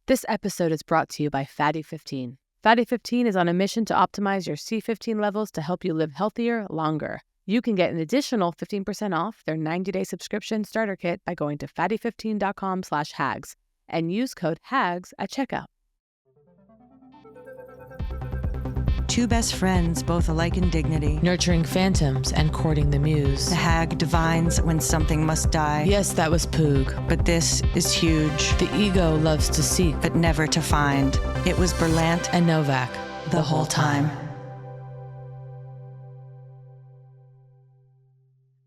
This episode is brought to you by Fatty 15. Fatty 15 is on a mission to optimize your C15 levels to help you live healthier, longer. You can get an additional 15% off their 90-day subscription starter kit by going to fatty15.com/hags and use code HAGS at checkout. Two best friends, both alike in dignity. Nurturing phantoms and courting the muse. The hag divines when something must die. Yes, that was Poog. But this is huge. The ego loves to seek, But never to find. It was Berlant and Novak the whole time.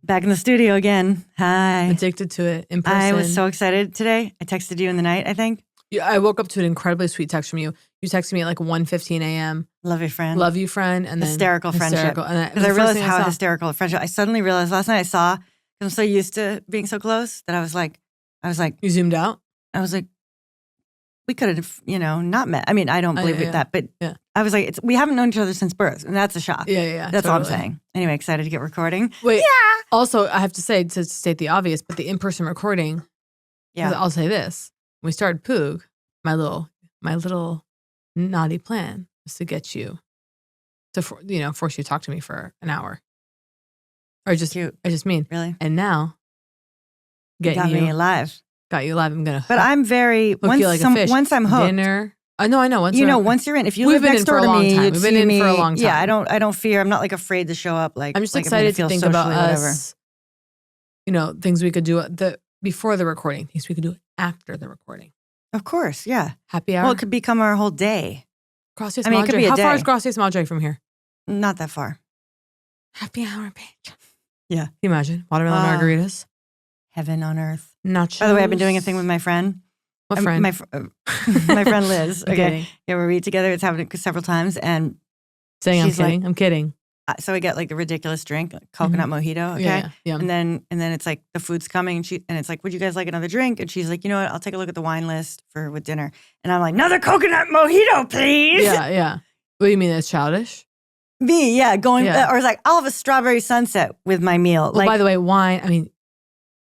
Back in the studio again. Hi. Addicted to it in person. I was so excited today. I texted you in the night, I think. Yeah, I woke up to an incredibly sweet text from you. You texted me at like 1:15 a.m. Love you, friend. Love you, friend. And then hysterical friendship. Because I realized how hysterical friendship. I suddenly realized last night I saw, because I'm so used to being so close, that I was like, you zoomed out? I was like, we could have, not met. I mean, I don't believe that, but I was like, we haven't known each other since birth, and that's a shock. Yeah. That's all I'm saying. Anyway, excited to get recording. Wait. Yeah. Also, I have to say, to state the obvious, but the in-person recording, I'll say this. When we started Poog, my little naughty plan was to get you to, force you to talk to me for an hour. Or just, cute. I just mean. Really? And now, got me live. Got you live. I'm going to But I'm very, once I'm hooked. Dinner. I know. Once you're in, if you live next door to me, you'd We've been in me. for a long time. Yeah, I don't fear. I'm not like afraid to show up. Like I'm just like excited to think about us, whatever. Things we could do before the recording, things we could do after the recording. Of course, yeah. Happy hour. Well, it could become our whole day. Gracias it could be a How day. far is Gracias Madre from here? Not that far. Happy hour, bitch. Yeah. Can you imagine? Watermelon margaritas. Heaven on earth. Nachos. By the way, I've been doing a thing with my friend. What friend? My friend Liz. I'm Okay. kidding. Yeah, we read together. It's happened several times. And Saying she's I'm kidding. I'm kidding. So I get like a ridiculous drink, like coconut mojito. Okay. Yeah. Yum. And then it's like the food's coming and it's like, would you guys like another drink? And she's like, you know what? I'll take a look at the wine list with dinner. And I'm like, another coconut mojito, please. Yeah. What do you mean? It's childish? Me, yeah. Or it's like, I'll have a strawberry sunset with my meal. Well, by the way, wine.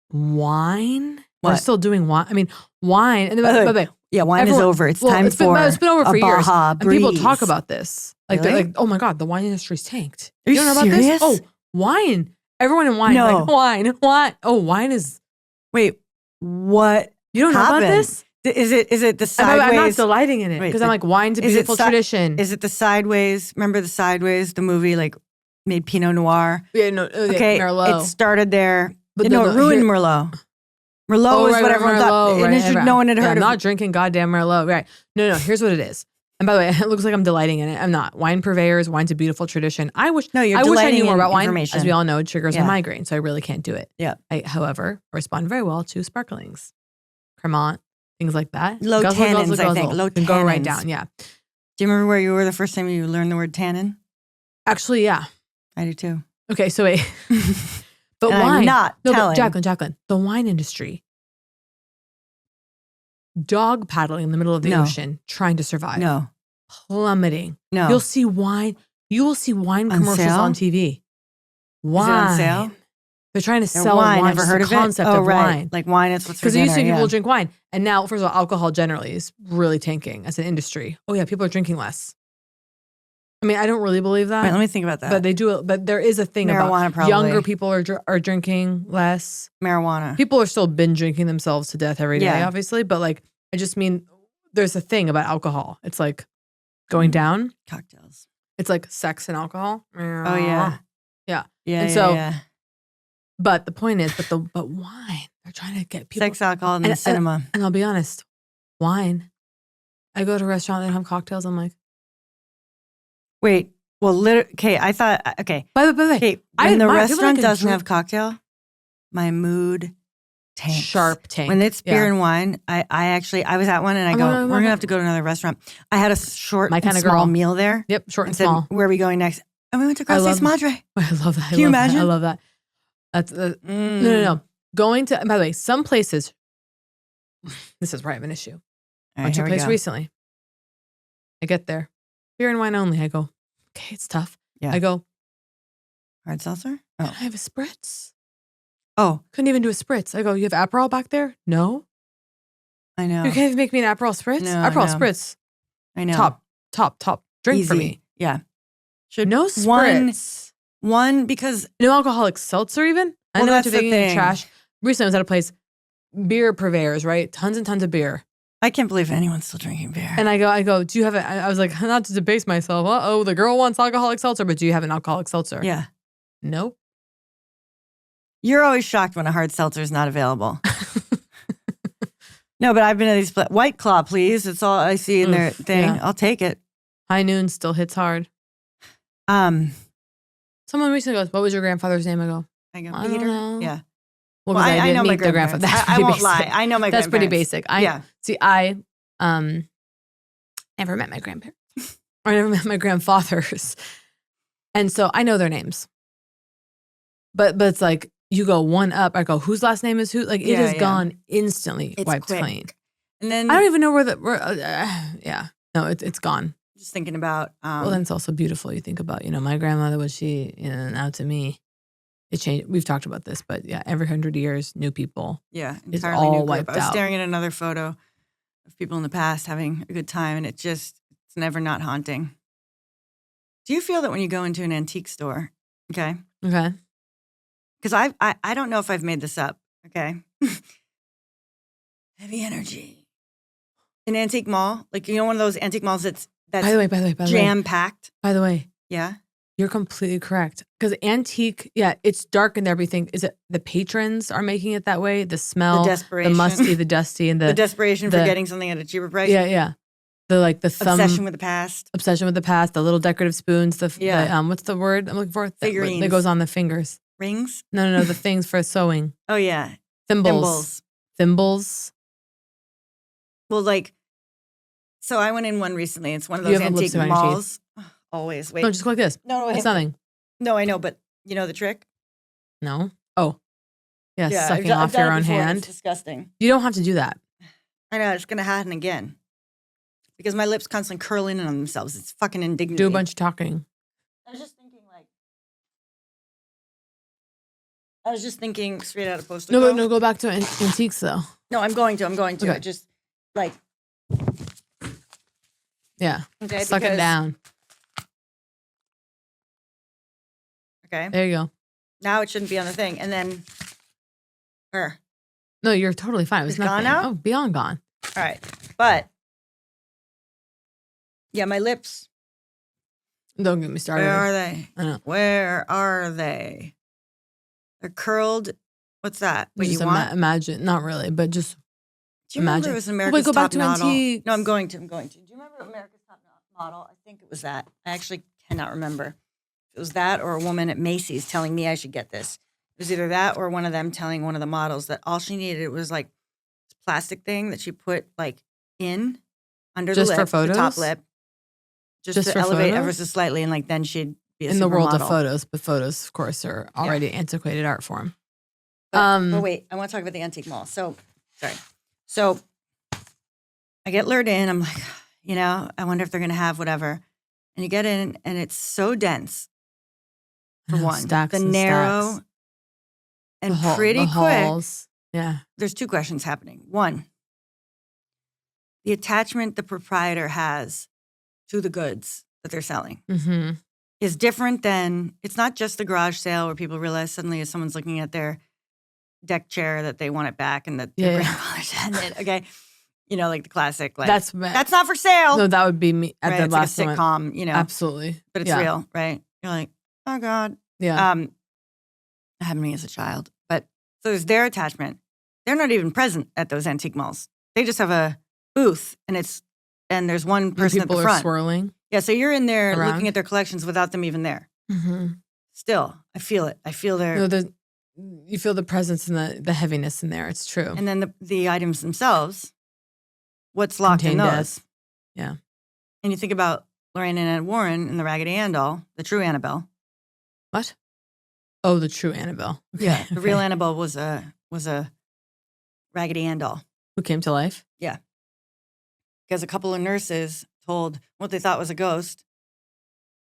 What? We're still doing wine. Wine. And by the way, yeah, wine is over. It's time it's for it's been over for years. And people talk about this. Like, really? they're like, oh my God, the wine industry's tanked. Are you don't know serious? about this? Oh, wine. Everyone in wine. No. Like, wine. Oh, wine is. Wait, what? You don't know about this? Is it the sideways? I'm not delighting in it because I'm like, wine's a beautiful tradition. Is it the sideways? Remember the Sideways, the movie, like made Pinot Noir? Yeah, no. Okay, Merlot. It started there. But it ruined Merlot. Merlot is what everyone thought. No one had heard of. I'm not drinking goddamn Merlot. Right. No. Here's what it is. And by the way, it looks like I'm delighting in it. I'm not. Wine purveyors, wine's a beautiful tradition. I wish I knew more about wine. As we all know, it triggers a migraine, so I really can't do it. Yeah. I, however, respond very well to sparklings, Cremant, things like that. Low tannins, I think. Low tannins. Go right down, yeah. Do you remember where you were the first time you learned the word tannin? Actually, yeah. I do too. Okay, so wait. But and wine. I'm not telling. But Jacqueline, the wine industry, dog paddling in the middle of the ocean, trying to survive. No. Plummeting. No. You will see wine commercials sale? on TV. Wine. Is it on sale? They're trying to sell wine. Never heard of it? Concept of wine. Like wine is what's for Because dinner. you see people drink wine. And now, first of all, alcohol generally is really tanking as an industry. Oh yeah, people are drinking less. I don't really believe that. Wait, let me think about that. But they do. But there is a thing marijuana, about probably. Younger people are drinking less. Marijuana. People are still binge drinking themselves to death every day, obviously. But like, I just mean, there's a thing about alcohol. It's like going down. Cocktails. It's like sex and alcohol. Oh yeah. Yeah. Yeah. And so, yeah. But the point is, but wine. They're trying to get people sex, alcohol, and cinema. And I'll be honest, wine. I go to a restaurant that have cocktails. I'm like, wait. Well, okay. I thought. Okay. By the way, okay, when the restaurant doesn't have cocktail, my mood tanks. Sharp tank. When it's beer and wine, I was at one and I go, we're gonna have to go to another restaurant. I had a short and small meal there. Yep, short and said, small. Where are we going next? And we went to Gracias Madre. I love that. Can you imagine? I love that. That's no. Going to, and by the way, some places, this is where I have an issue. Went to a place recently. I get there, beer and wine only. I go, okay, it's tough. Yeah. I go, hard seltzer? Can I have a spritz? Oh. Couldn't even do a spritz. I go, you have Aperol back there? No. I know. You can't even make me an Aperol Spritz? No, Aperol no. Spritz. I know. Top drink for Easy. me. Yeah. No spritz. One because no alcoholic seltzer even? I know what you're thinking of trash. Recently I was at a place, beer purveyors, right? Tons and tons of beer. I can't believe anyone's still drinking beer. And I go, do you have it? I was like, not to debase myself. Uh-oh, the girl wants alcoholic seltzer, but do you have an alcoholic seltzer? Yeah. Nope. You're always shocked when a hard seltzer is not available. No, but I've been at these White Claw, please. It's all I see in their thing. Yeah. I'll take it. High Noon still hits hard. Someone recently goes, what was your grandfather's name? I go, I don't know. Yeah. Well, I didn't meet their grandfather. I won't lie. I know my grandparents. That's pretty basic. I never met my grandparents. Or I never met my grandfathers. And so I know their names. But it's like, you go one up. I go, whose last name is who? Like, it is gone instantly. It's wiped clean. And then I don't even know where no, it's gone. Just thinking about. Well, then it's also beautiful. You think about, my grandmother, was she, now to me, it changed. We've talked about this, but yeah, every 100 years, new people. Yeah, it's all new wiped out. I was out. staring at another photo of people in the past having a good time, and it's never not haunting. Do you feel that when you go into an antique store? Okay. Because I don't know if I've made this up, okay? Heavy energy. An antique mall, like, one of those antique malls that's by the way, jam-packed. By the way. Yeah? You're completely correct. Because antique, it's dark and everything. Is it the patrons are making it that way? The smell, the desperation, the musty, the dusty, and the desperation for getting something at a cheaper price. Yeah. The thumb. Obsession with the past. The little decorative spoons, the what's the word I'm looking for? Figurines. That goes on the fingers. Rings? No, the things for sewing. Oh, yeah. Thimbles. Well, so I went in one recently. It's one of those antique malls. Always. Wait. No, just go like this. No, it's nothing. No, I know, but you know the trick? No. Oh. Yeah, sucking off your own hand. It's disgusting. You don't have to do that. I know, it's going to happen again. Because my lips constantly curl in on themselves. It's fucking indignity. Do a bunch of talking. I was just thinking straight out of Postal. No, go back to antiques though. No, I'm going to. Okay. I just yeah. Okay, suck it down. Okay. There you go. Now it shouldn't be on the thing. And then No, you're totally fine. It was nothing. Gone now? Oh, beyond gone. All right. But yeah, my lips. Don't get me started. Where are they? I know. Where are they? They're curled. What's that? What just you want? Imagine. Not really, but just do you remember imagine. it was America's go back Top to Model? antiques. No, I'm going to. Do you remember America's Top Model? I think it was that. I actually cannot remember. It was that or a woman at Macy's telling me I should get this. It was either that or one of them telling one of the models that all she needed was this plastic thing that she put in under just the lip, for photos? the top lip, just to elevate ever so slightly, and then she'd be a in the world supermodel. of photos. But photos, of course, are already antiquated art form. But wait, I want to talk about the antique mall. So I get lured in. I'm like, I wonder if they're going to have whatever. And you get in, and it's so dense. For one, stacks the and narrow stacks. and The pretty quick. halls. Yeah. There's two questions happening. One, the attachment the proprietor has to the goods that they're selling is different than, it's not just the garage sale where people realize suddenly if someone's looking at their deck chair that they want it back and that their grandfather's had it. Okay. Like the classic, that's not for sale. No, that would be me at the it's last like a sitcom, Absolutely. But it's real, right? You're like, oh God. Yeah. It happened to me as a child. But so there's their attachment. They're not even present at those antique malls. They just have a booth and there's one person at the front. People are swirling. Yeah, so you're in there around. looking at their collections without them even there. Mm-hmm. Still, I feel it. I feel their... You feel the presence and the heaviness in there. It's true. And then the items themselves, what's locked in those? Death. Yeah. And you think about Lorraine and Ed Warren and the Raggedy Ann doll, the true Annabelle. What? Oh, the true Annabelle. Okay. Yeah, the real Annabelle was a Raggedy Ann doll. Who came to life? Yeah. Because a couple of nurses told what they thought was a ghost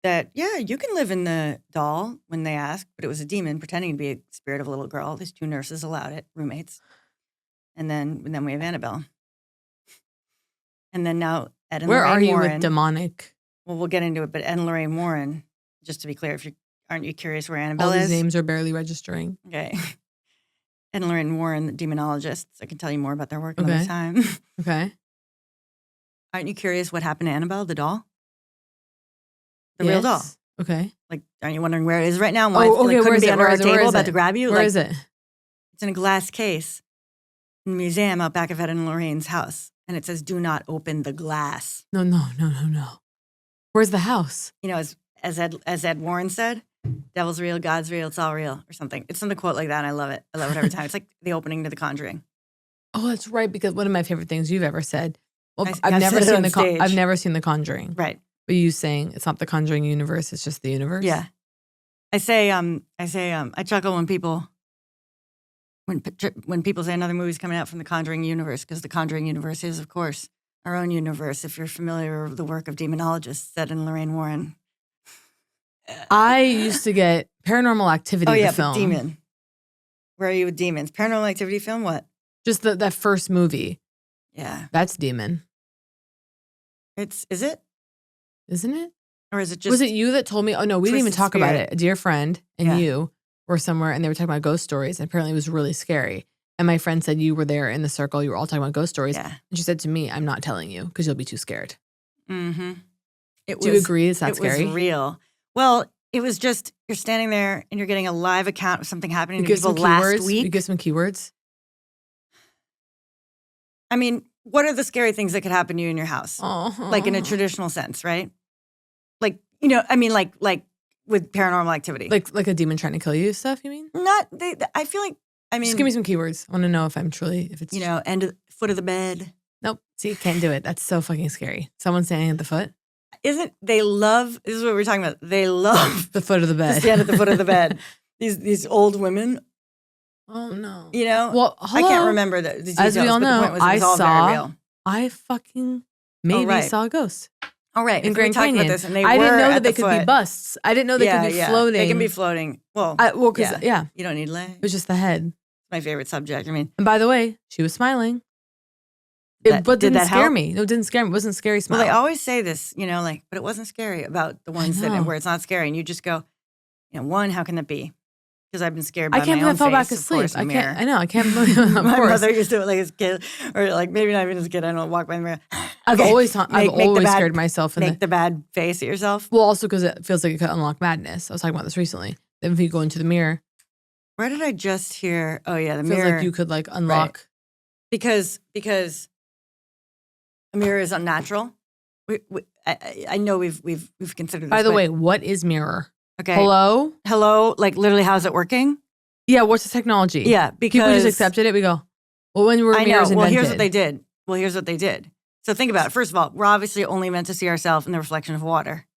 that, yeah, you can live in the doll when they asked, but it was a demon pretending to be a spirit of a little girl. These two nurses allowed it, roommates. And then we have Annabelle. And then now Ed and Where Lorraine are you Warren, with demonic? Well, we'll get into it, but Ed and Lorraine Warren, just to be clear, aren't you curious where Annabelle All these is? names are barely registering. Okay. Ed and Lorraine Warren, the demonologists. I can tell you more about their work another time. Okay. Aren't you curious what happened to Annabelle, the doll? The real doll. Okay. Like, aren't you wondering where it is right now? And why okay. it couldn't be under our table about it? to grab you? Where is it? It's in a glass case in a museum out back of Ed and Lorraine's house. And it says, do not open the glass. No. Where's the house? You know, as Ed Warren said, devil's real, God's real, it's all real, or something. It's some quote like that, and I love it. I love it every time. It's like the opening to The Conjuring. Oh, that's right, because one of my favorite things you've ever said. Well, I've never seen The Conjuring. Right. But you saying it's not the Conjuring universe, it's just the universe? Yeah. I chuckle when people say another movie's coming out from the Conjuring universe, because the Conjuring universe is, of course, our own universe. If you're familiar with the work of demonologists, Ed and Lorraine Warren. I used to get Paranormal Activity. Oh yeah, the film. But Demon. Where are you with demons? Paranormal Activity film? What? Just that first movie. Yeah, that's Demon. Is it? Isn't it? Or is it just? Was it you that told me? Oh no, we didn't even talk about it. A dear friend and you were somewhere, and they were talking about ghost stories, and apparently it was really scary. And my friend said you were there in the circle. You were all talking about ghost stories. Yeah. And she said to me, "I'm not telling you because you'll be too scared." Mm-hmm. Do you agree? Is that scary? It was real. Well, it was just you're standing there and you're getting a live account of something happening to people last week. You give some keywords. I mean, what are the scary things that could happen to you in your house? Like in a traditional sense, right? Like, you know, I mean, like with paranormal activity. Like a demon trying to kill you stuff, you mean? I feel like, I mean. Just give me some keywords. I want to know if it's. You know, foot of the bed. Nope. See, you can't do it. That's so fucking scary. Someone standing at the foot? This is what we're talking about. They love. The foot of the bed. To stand at the foot of the bed. These old women. Oh no. You know? Well, hello. I can't remember the details. As we all know, I fucking maybe saw a ghost. Oh, right. In Grand Canyon. About this, and I didn't know that they could be busts. I didn't know they could be floating. They can be floating. Well, because you don't need legs. It was just the head. My favorite subject. I mean, and by the way, she was smiling. But didn't scare me. No, it didn't scare me. It wasn't scary smile. Well, they always say this, you know, like, but it wasn't scary about the ones where it's not scary. And you just go, you know, one, how can that be? Because I've been scared by my own face. I can't believe I fell back asleep. I can't believe it. My mother used to do it like as a kid, or like maybe not even as a kid. I don't know, walk by the mirror. I've always scared myself. Make the bad face at yourself. Well, also because it feels like it could unlock madness. I was talking about this recently. Then if you go into the mirror. Where did I just hear? Oh yeah, the mirror. Feels like you could like unlock. Right. Because a mirror is unnatural. I know we've considered this. By the way, what is mirror? Okay. Hello? Like literally, how's it working? Yeah, what's the technology? Yeah, because people just accepted it. We go, well, when were mirrors invented? Well, here's what they did. So think about it. First of all, we're obviously only meant to see ourselves in the reflection of water.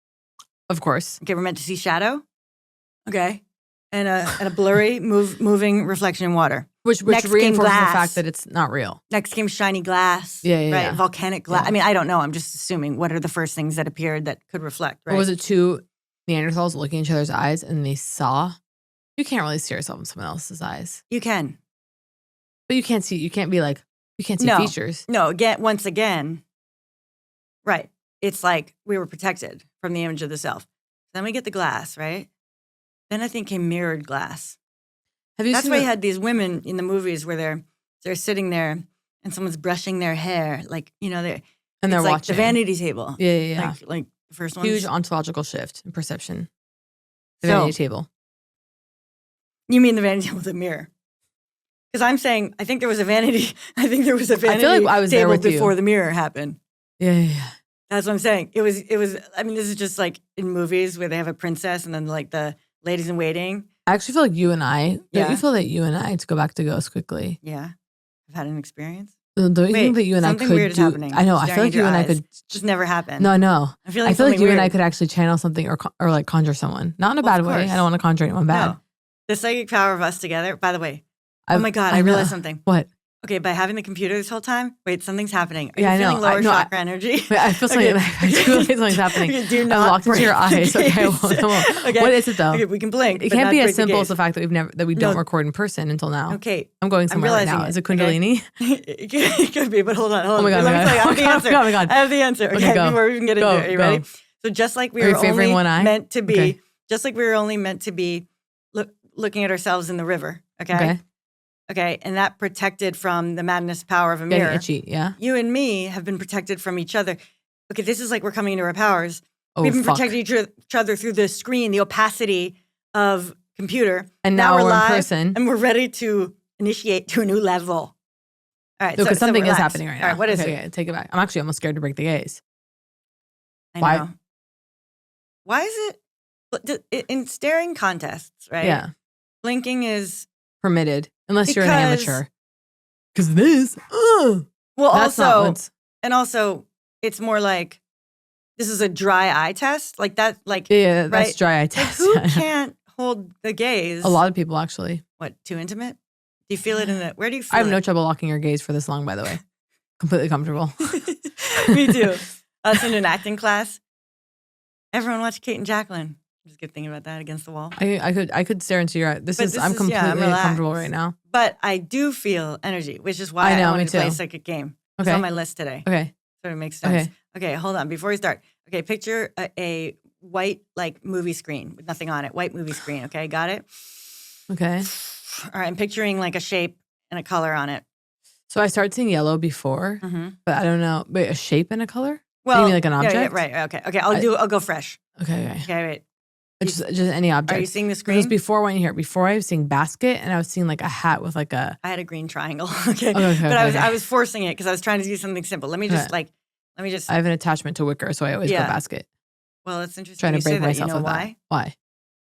Of course. Okay, we're meant to see shadow. Okay. And a blurry, moving reflection in water. Which reinforces the fact that it's not real. Next came shiny glass. Yeah. Volcanic glass. Yeah. I mean, I don't know. I'm just assuming. What are the first things that appeared that could reflect, right? Or was it two Neanderthals looking in each other's eyes and they saw? You can't really see yourself in someone else's eyes. You can. But you can't see features. No, once again, right. It's like we were protected from the image of the self. Then we get the glass, right? Then I think came mirrored glass. That's why you had these women in the movies where they're sitting there and someone's brushing their hair, like, you know, they're watching like the vanity table. Yeah. Like the first one. Huge ontological shift in perception. The vanity table. You mean the vanity table with a mirror? Because I'm saying I think there was a vanity. I feel like I was table before the mirror happened. Yeah. That's what I'm saying. It was. I mean, this is just like in movies where they have a princess and then like the ladies in waiting. I actually feel like you and I. Don't you feel that you and I, to go back to ghosts quickly? Yeah, I've had an experience. Don't you think that you and I could weird is happening. I know. I feel like you and I could just never happen. No. I feel like you and I could actually channel something or like conjure someone. Not in a bad way. I don't want to conjure anyone bad. No. The psychic power of us together. By the way, oh my God, I realized something. What? Okay, by having the computer this whole time, wait, something's happening. Are Yeah, you feeling lower chakra energy? I feel something. I feel like something's happening. Okay, do I'm not locked into your eyes. Okay, I won't. Okay. What is it though? Okay, we can blink. It but can't not be break as simple as the the fact that we don't record in person until now. Okay. I'm going somewhere right now. it. Is it Kundalini? Okay. It could be, but hold on. Oh my God, Let me tell you, I have the answer. Oh my God. I have the answer. Okay, go. before we even get into it. Are you ready? So just like we Are you were favoring only one eye? meant to be, Okay. just like we were only meant to be looking at ourselves in the river. Okay. Okay, and that protected from the madness power of a mirror. Getting itchy, yeah. You and me have been protected from each other. Okay, this is like we're coming into our powers. Oh, We've been fuck. protecting each other through the screen, the opacity of computer. And now we're live, in person. and we're ready to initiate to a new level. All right, Because something is relax. happening right now. All right, what is it? Okay, take it back. I'm actually almost scared to break the gaze. I Why? know. Why is it in staring contests, right? Yeah. Blinking is Permitted. Unless you're an Because- amateur. Because this, well, that's not also, what's... and also, it's more like this is a dry eye test, like that, like Yeah, that's right? dry eye Like, test. who can't hold the gaze? A lot of people, actually. What, too intimate? Do you feel it in the? Where do you feel I have it? no trouble locking your gaze for this long, by the way. Completely comfortable. Me too. Us in an acting class. Everyone watch Kate and Jacqueline. Just keep thinking about that against the wall. I could stare into your eye. I'm completely I'm relaxed. comfortable right now. But I do feel energy, which is why I know, I wanted me to play a too. psychic game. It's Okay. on my list today. Okay. So it makes sense. Okay. Okay, hold on. Before we start. Okay, picture a white like movie screen with nothing on it. White movie screen. Okay, got it? Okay. All right, I'm picturing like a shape and a color on it. So I started seeing yellow before, but I don't know. Wait, a shape and a color? Well, you mean like an object? Yeah, right. Okay. Okay. I'll go fresh. Okay. Okay, wait. Just any object. Are you seeing the It was screen? before when you hear. Before I was seeing basket, and I was seeing like a hat with like a. I had a green triangle. Okay. Okay, But okay. I was forcing it because I was trying to do something simple. Let me just I have an attachment to wicker, so I always go basket. Well, it's interesting. Trying to you say break that. myself You know with why? that.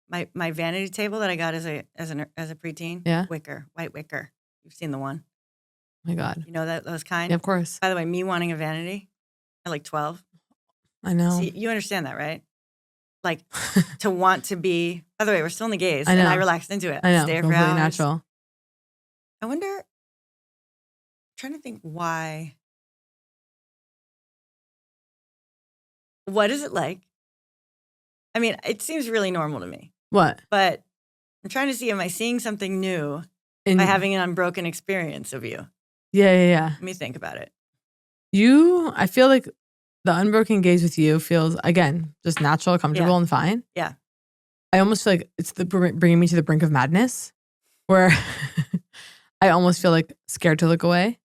Why? My vanity table that I got as a preteen. Yeah. Wicker, white wicker. You've seen the one. Oh my God. You know those kind. Yeah, of course. By the way, me wanting a vanity at like 12. I know. See, you understand that, right? Like to want to be. By the way, we're still in the gaze, I know. and I relaxed into it. I know. Stare for Completely hours. natural. I wonder. I'm trying to think why. What is it like? I mean, it seems really normal to me, What? but I'm trying to see, am I seeing something new by having an unbroken experience of you? Yeah. Let me think about it. I feel like the unbroken gaze with you feels, again, just natural, comfortable, and fine. Yeah. I almost feel like it's bringing me to the brink of madness, where I almost feel like scared to look away.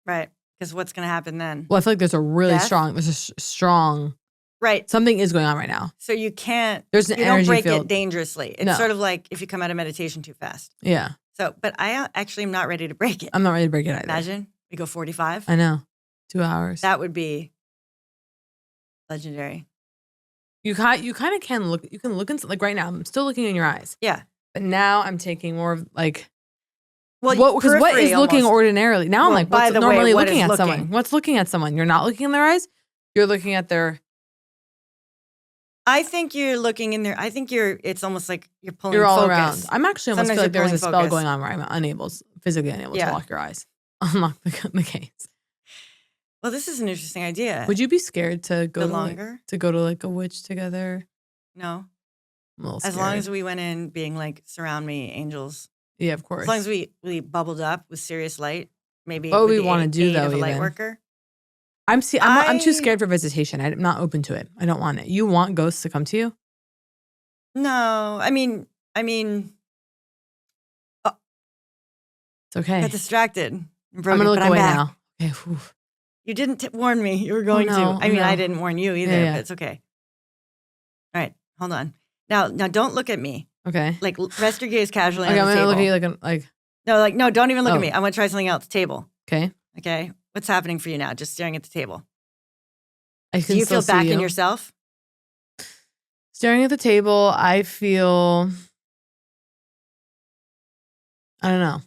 Right. Because what's going to happen then? Well, I feel like there's a Death? strong, Right. something is going on right now. So you can't, There's an you don't energy break field. it dangerously. It's No. sort of like if you come out of meditation too fast. Yeah. So, but I actually am not ready to break it. I'm not ready to break it either. Imagine we go 45. I know. 2 hours. That would be legendary. You kind of can look. You can look into, like right now. I'm still looking in your eyes, Yeah. but now I'm taking more of like. Well, Because what is periphery looking almost. ordinarily? Now I'm Well, like, by what's the way, normally what looking is at looking? someone? What's looking at someone? You're not looking in their eyes. You're looking at their. I think you're looking in there. I think it's almost like you're pulling You're all focus. around. I'm actually almost Sometimes feel like you're there's a pulling spell focus. going on where I'm physically unable Yeah. to lock your eyes. Unlock the gaze. Well, this is an interesting idea. Would you be scared to go Go to longer? like a witch together? No. I'm a little As long scared. as we went in being like, surround me, angels. Yeah, of course. As long as we bubbled up with serious light, maybe. What would with we the wanna do, aid though, of a light even? worker. I'm too scared for visitation. I'm not open to it. I don't want it. You want ghosts to come to you? No, I mean, It's okay. I got distracted. I'm gonna look away now. Okay. Whew. You didn't warn me you were going no, to. I mean, no. I didn't warn you either, Yeah. but it's okay. All right, hold on. Now, don't look at me. Okay. Like, rest your gaze casually Okay, on I'm the gonna table. look at you No, don't even look Oh. at me. I'm gonna try something else. Table. okay. Okay, what's happening for you now? Just staring at the table. I Do can you still feel back see in you. yourself? Staring at the table, I feel. I don't know.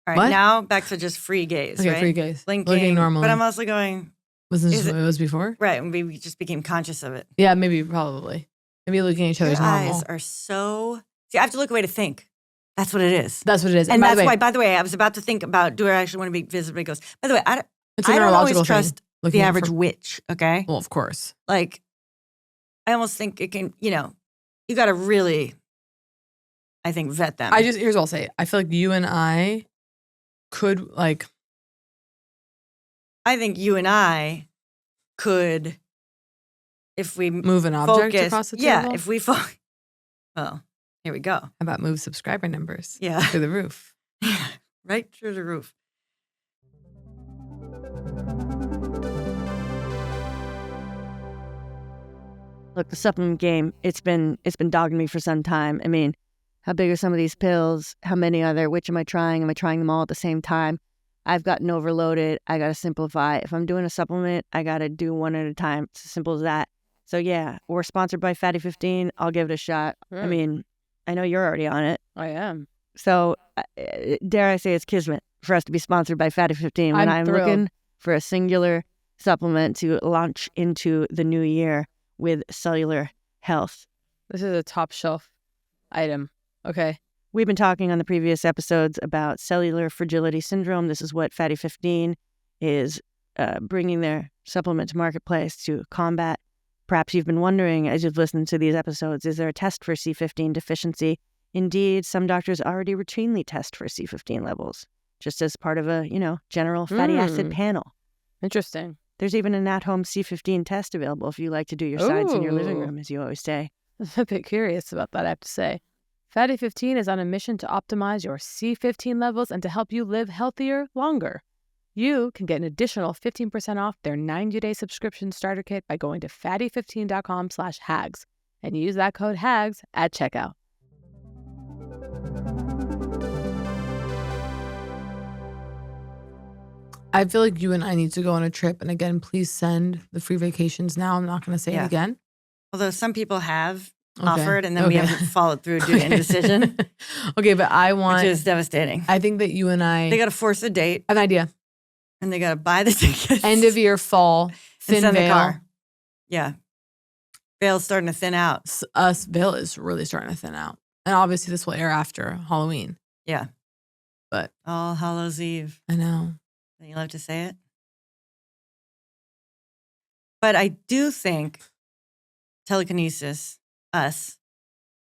All right, What? now back to just free gaze. Okay, right? free gaze. Blinking. Looking normally. But I'm also going Wasn't is this what it was before? right, and we just became conscious of it. Yeah, maybe, probably. Maybe looking at each Your other's normal. eyes are so. See, I have to look away to think. That's what it is. That's what it is. And that's why, by the way, I was about to think about, do I actually want to be visited by ghosts? By the way, I don't always trust the average witch, okay? Well, of course. Like, I almost think it can, you got to really, I think, vet them. Here's what I'll say. I feel like you and I could, like. I think you and I could, if we move an object across the table? Yeah, if we focus. Well, here we go. How about move subscriber numbers? Yeah. Through the roof. Yeah, right through the roof. Look, the supplement game, it's been dogging me for some time. I mean, how big are some of these pills? How many are there? Which am I trying? Am I trying them all at the same time? I've gotten overloaded. I got to simplify. If I'm doing a supplement, I got to do one at a time. It's as simple as that. So yeah, we're sponsored by Fatty 15. I'll give it a shot. Sure. I mean, I know you're already on it. I am. So dare I say it's kismet for us to be sponsored by Fatty 15 when I'm looking for a singular supplement to launch into the new year with cellular health. This is a top shelf item. Okay. We've been talking on the previous episodes about cellular fragility syndrome. This is what Fatty 15 is bringing their supplement to marketplace to combat. Perhaps you've been wondering as you've listened to these episodes, is there a test for C15 deficiency? Indeed, some doctors already routinely test for C15 levels, just as part of a, general fatty acid panel. Interesting. There's even an at-home C15 test available if you like to do your science in your living room, as you always say. I'm a bit curious about that, I have to say. Fatty 15 is on a mission to optimize your C15 levels and to help you live healthier longer. You can get an additional 15% off their 90-day subscription starter kit by going to fatty15.com/hags and use that code HAGS at checkout. I feel like you and I need to go on a trip. And again, please send the free vacations now. I'm not going to say it again. Although some people have offered and then we haven't followed through due to indecision. Okay, but I want... Which is devastating. I think that you and I... They got to force a date. An idea. And they got to buy the tickets. End of year, fall, thin send veil. The car. Yeah. Veil's starting to thin out. Veil is really starting to thin out. And obviously this will air after Halloween. Yeah. But... All Hallows Eve. I know. You love to say it. But I do think telekinesis, us,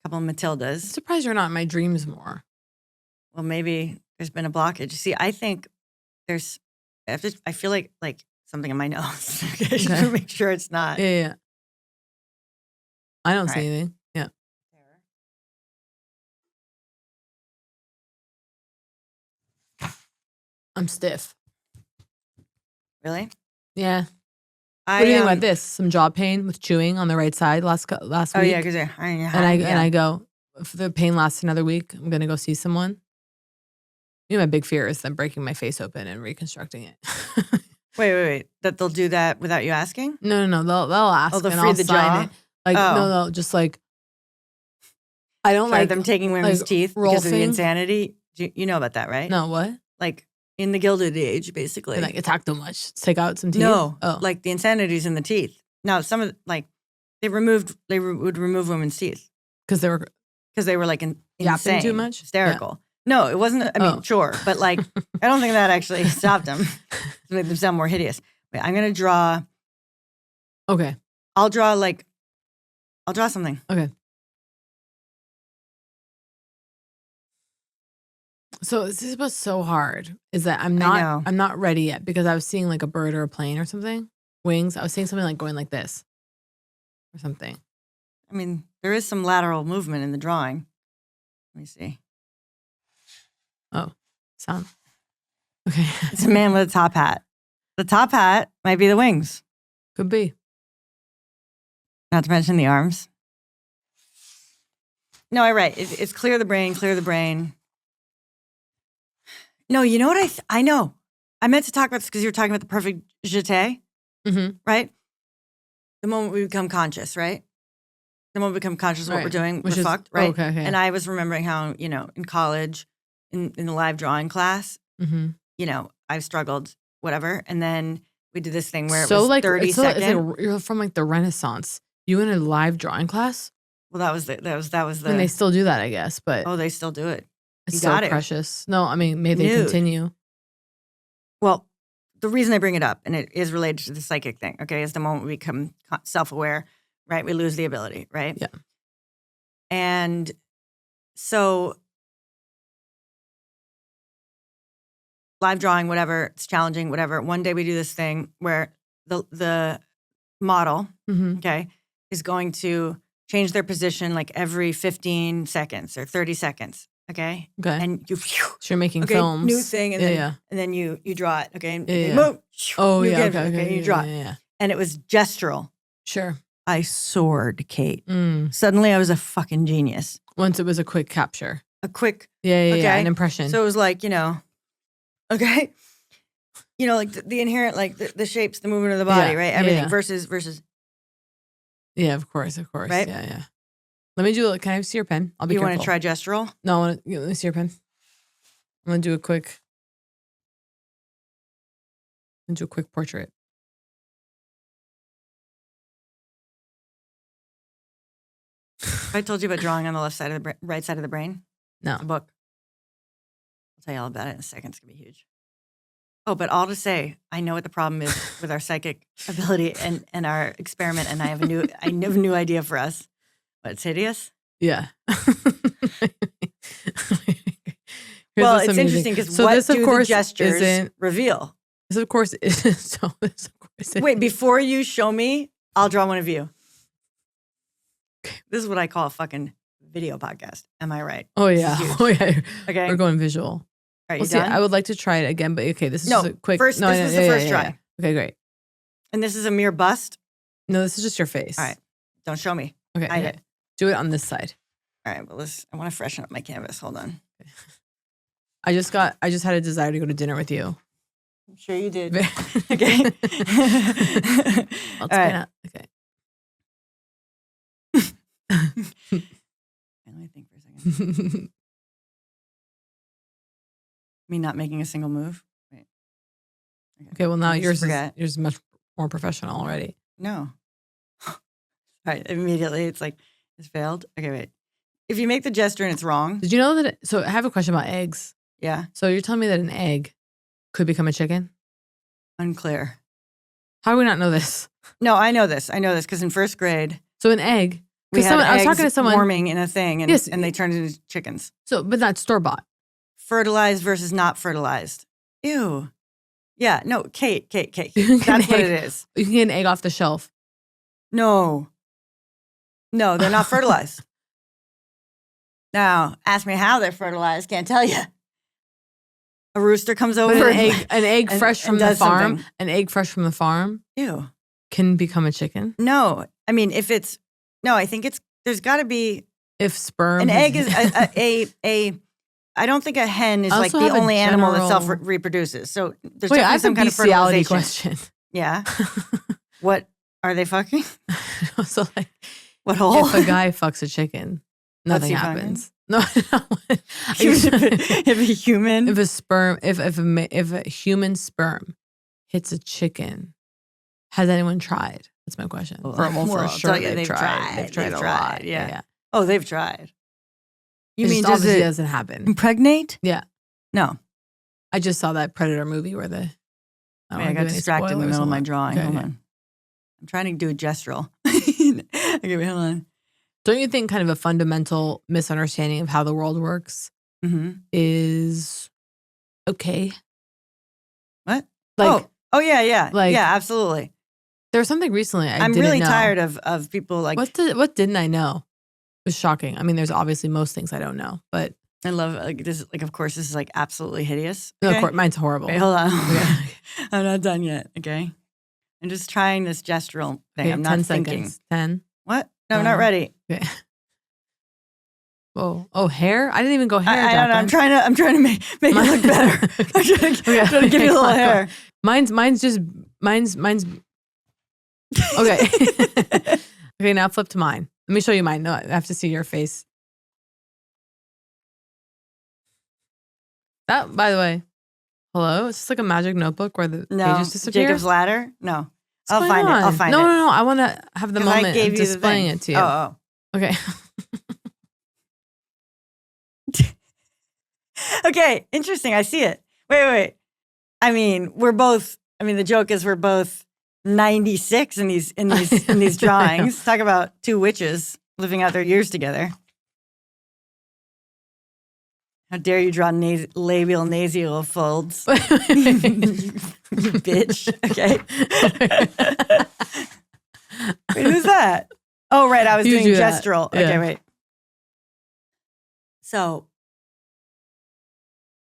a couple of Matildas. I'm surprised you're not in my dreams more. Well, maybe there's been a blockage. See, I think I feel like something in my nose. Okay. To make sure it's not. Yeah. I don't see anything. Yeah. I'm stiff. Really? Yeah. What do you think about this? Some jaw pain with chewing on the right side last week. Oh yeah, because and I go, if the pain lasts another week, I'm gonna go see someone. My big fear is them breaking my face open and reconstructing it. Wait. That they'll do that without you asking? No. They'll ask. Oh, they'll free the jaw? It. No, just like I don't like them taking women's teeth because of the insanity. You know about that, right? No, what? Like in the Gilded Age, basically. Like, you talk too much. Let's take out some teeth? No. Oh. Like, the insanity's in the teeth. No, some of, they would remove women's teeth. Because they were like, insane. Yapping too much? Hysterical. Yeah. No, it wasn't, I mean, sure. But, I don't think that actually stopped them. It made them sound more hideous. Wait, I'm going to draw. Okay. I'll draw something. Okay. So this is what's so hard is that I'm not ready yet because I was seeing like a bird or a plane or something, wings. I was seeing something like going like this or something. I mean, there is some lateral movement in the drawing. Let me see. Oh, sound. Okay. It's a man with a top hat. The top hat might be the wings. Could be. Not to mention the arms. No, I'm right. It's clear the brain. No, you know what I know. I meant to talk about this because you were talking about the perfect jeté, right? The moment we become conscious, right? The moment we become conscious of what we're doing, we're fucked, right? Okay. And I was remembering how, in college, in the live drawing class, I struggled, whatever. And then we did this thing where it was 30 seconds. It's like you're from like the Renaissance. You in a live drawing class? Well, that was the. And they still do that, I guess. But they still do it. It's so precious. No, I mean, may they continue. Well, the reason I bring it up, and it is related to the psychic thing, okay, is the moment we become self-aware, right? We lose the ability, right? Yeah. And so live drawing, whatever, it's challenging, whatever. One day we do this thing where the model, okay, is going to change their position like every 15 seconds or 30 seconds. Okay. And you, so you're making films. New thing. And then you draw it. Okay. And move. Okay. You draw it. And it was gestural. Sure. I soared, Kate. Suddenly I was a fucking genius. Once it was a quick capture. A quick. An impression. So it was like, okay. Like the inherent, like the shapes, the movement of the body, right? Everything versus. Yeah, of course. Right? Yeah. Let me do. Can I see your pen? I'll be careful. You want to try gestural? No, let me see your pen. I'm gonna do a quick. Portrait. I told you about drawing on the left side of the right side of the brain. No, it's a book. I'll tell you all about it in a second. It's gonna be huge. Oh, but all to say, I know what the problem is with our psychic ability and our experiment, and I have a new idea for us. What, it's hideous? Yeah. Well, it's interesting because this, of course, the gestures reveal? This, of course, is. Wait, before you show me, I'll draw one of you. This is what I call a fucking video podcast. Am I right? Oh, yeah. Okay. Okay. We're going visual. All right, you done? I would like to try it again, but okay, this is just a quick. This is the first try. Yeah. Okay, great. And this is a mere bust? No, this is just your face. All right. Don't show me. Okay. Do it on this side. All right. Well, I want to freshen up my canvas. Hold on. I just had a desire to go to dinner with you. I'm sure you did. Okay. All right. Okay. Let me think for a second. Me not making a single move. Wait. Okay. Well, now yours is much more professional already. No. All right. Immediately, it's failed. Okay, wait. If you make the gesture and it's wrong. Did you know that? So I have a question about eggs. Yeah. So you're telling me that an egg could become a chicken? Unclear. How do we not know this? No, I know this because in first grade. So an egg. I was talking to someone warming in a thing, and they turned into chickens. So, but not store bought. Fertilized versus not fertilized. Ew. Yeah. No, Kate. That's what it is. You can get an egg off the shelf. No, they're not fertilized. Now, ask me how they're fertilized. Can't tell you. A rooster comes over. An egg fresh from the farm. Something. An egg fresh from the farm. Ew. Can become a chicken. No, I mean I think there's got to be. If sperm. An egg is a. I don't think a hen is like the only animal that self-reproduces. So there's definitely some kind of fertilization. Question. Yeah. What are they fucking? So like, what hole? If a guy fucks a chicken, nothing happens. No. If a human, if a human sperm hits a chicken, has anyone tried? That's my question. For sure, they've tried. They've tried a lot. Yeah. Oh, they've tried. You mean obviously doesn't happen? Impregnate? Yeah. No. I just saw that Predator movie where I got distracted in the middle of my drawing. Hold on. I'm trying to do a gestural. Okay, wait, hold on. Don't you think kind of a fundamental misunderstanding of how the world works is okay? What? Like, oh yeah. Like, yeah, absolutely. There was something recently I'm really tired of people like. What didn't I know? It was shocking. I mean, there's obviously most things I don't know, but I love this. Like, of course, this is like absolutely hideous. Okay? No, of course, mine's horrible. Wait, hold on. I'm not done yet. Okay, I'm just trying this gestural thing. Okay, I'm not 10 thinking. Seconds. 10. What? No, I'm not ready. Okay. Whoa! Oh, hair? I didn't even go hair. I don't know. I'm trying to make it look better. I'm trying to give you a little hair. Mine's. Okay. Okay, now flip to mine. Let me show you mine. No, I have to see your face. That, by the way, hello? It's just like a magic notebook where the pages disappear. Jacob's Ladder? No. I'll find it. No. I want to have the moment of displaying it to you. Oh. Okay. Okay, interesting. I see it. Wait. I mean, the joke is we're both 96 in these drawings. Talk about two witches living out their years together. How dare you draw labial nasal folds? You bitch. Okay. Wait, who's that? Oh, right. I was doing gestural. Yeah. Okay, wait. So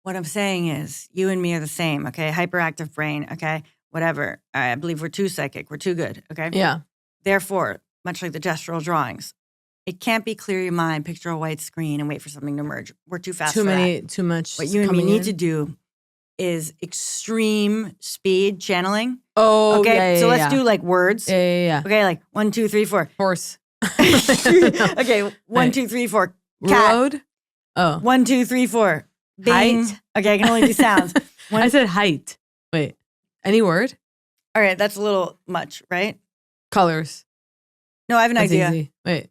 what I'm saying is you and me are the same, okay? Hyperactive brain, okay? Whatever. All right, I believe we're too psychic. We're too good, okay? Yeah. Therefore, much like the gestural drawings, it can't be clear your mind, picture a white screen, and wait for something to emerge. We're too fast for that. Too much. What you and me need to do is extreme speed channeling. Oh, okay. Yeah, so let's do like words. Yeah. Okay, like 1, 2, 3, 4. Horse. Okay, 1, 2, 3, 4. Cat. Road. Oh. 1, 2, 3, 4. Bing. Height. Okay, I can only do sounds. I said height. Wait. Any word? All right, that's a little much, right? Colors. No, I have an That's idea. easy. Wait.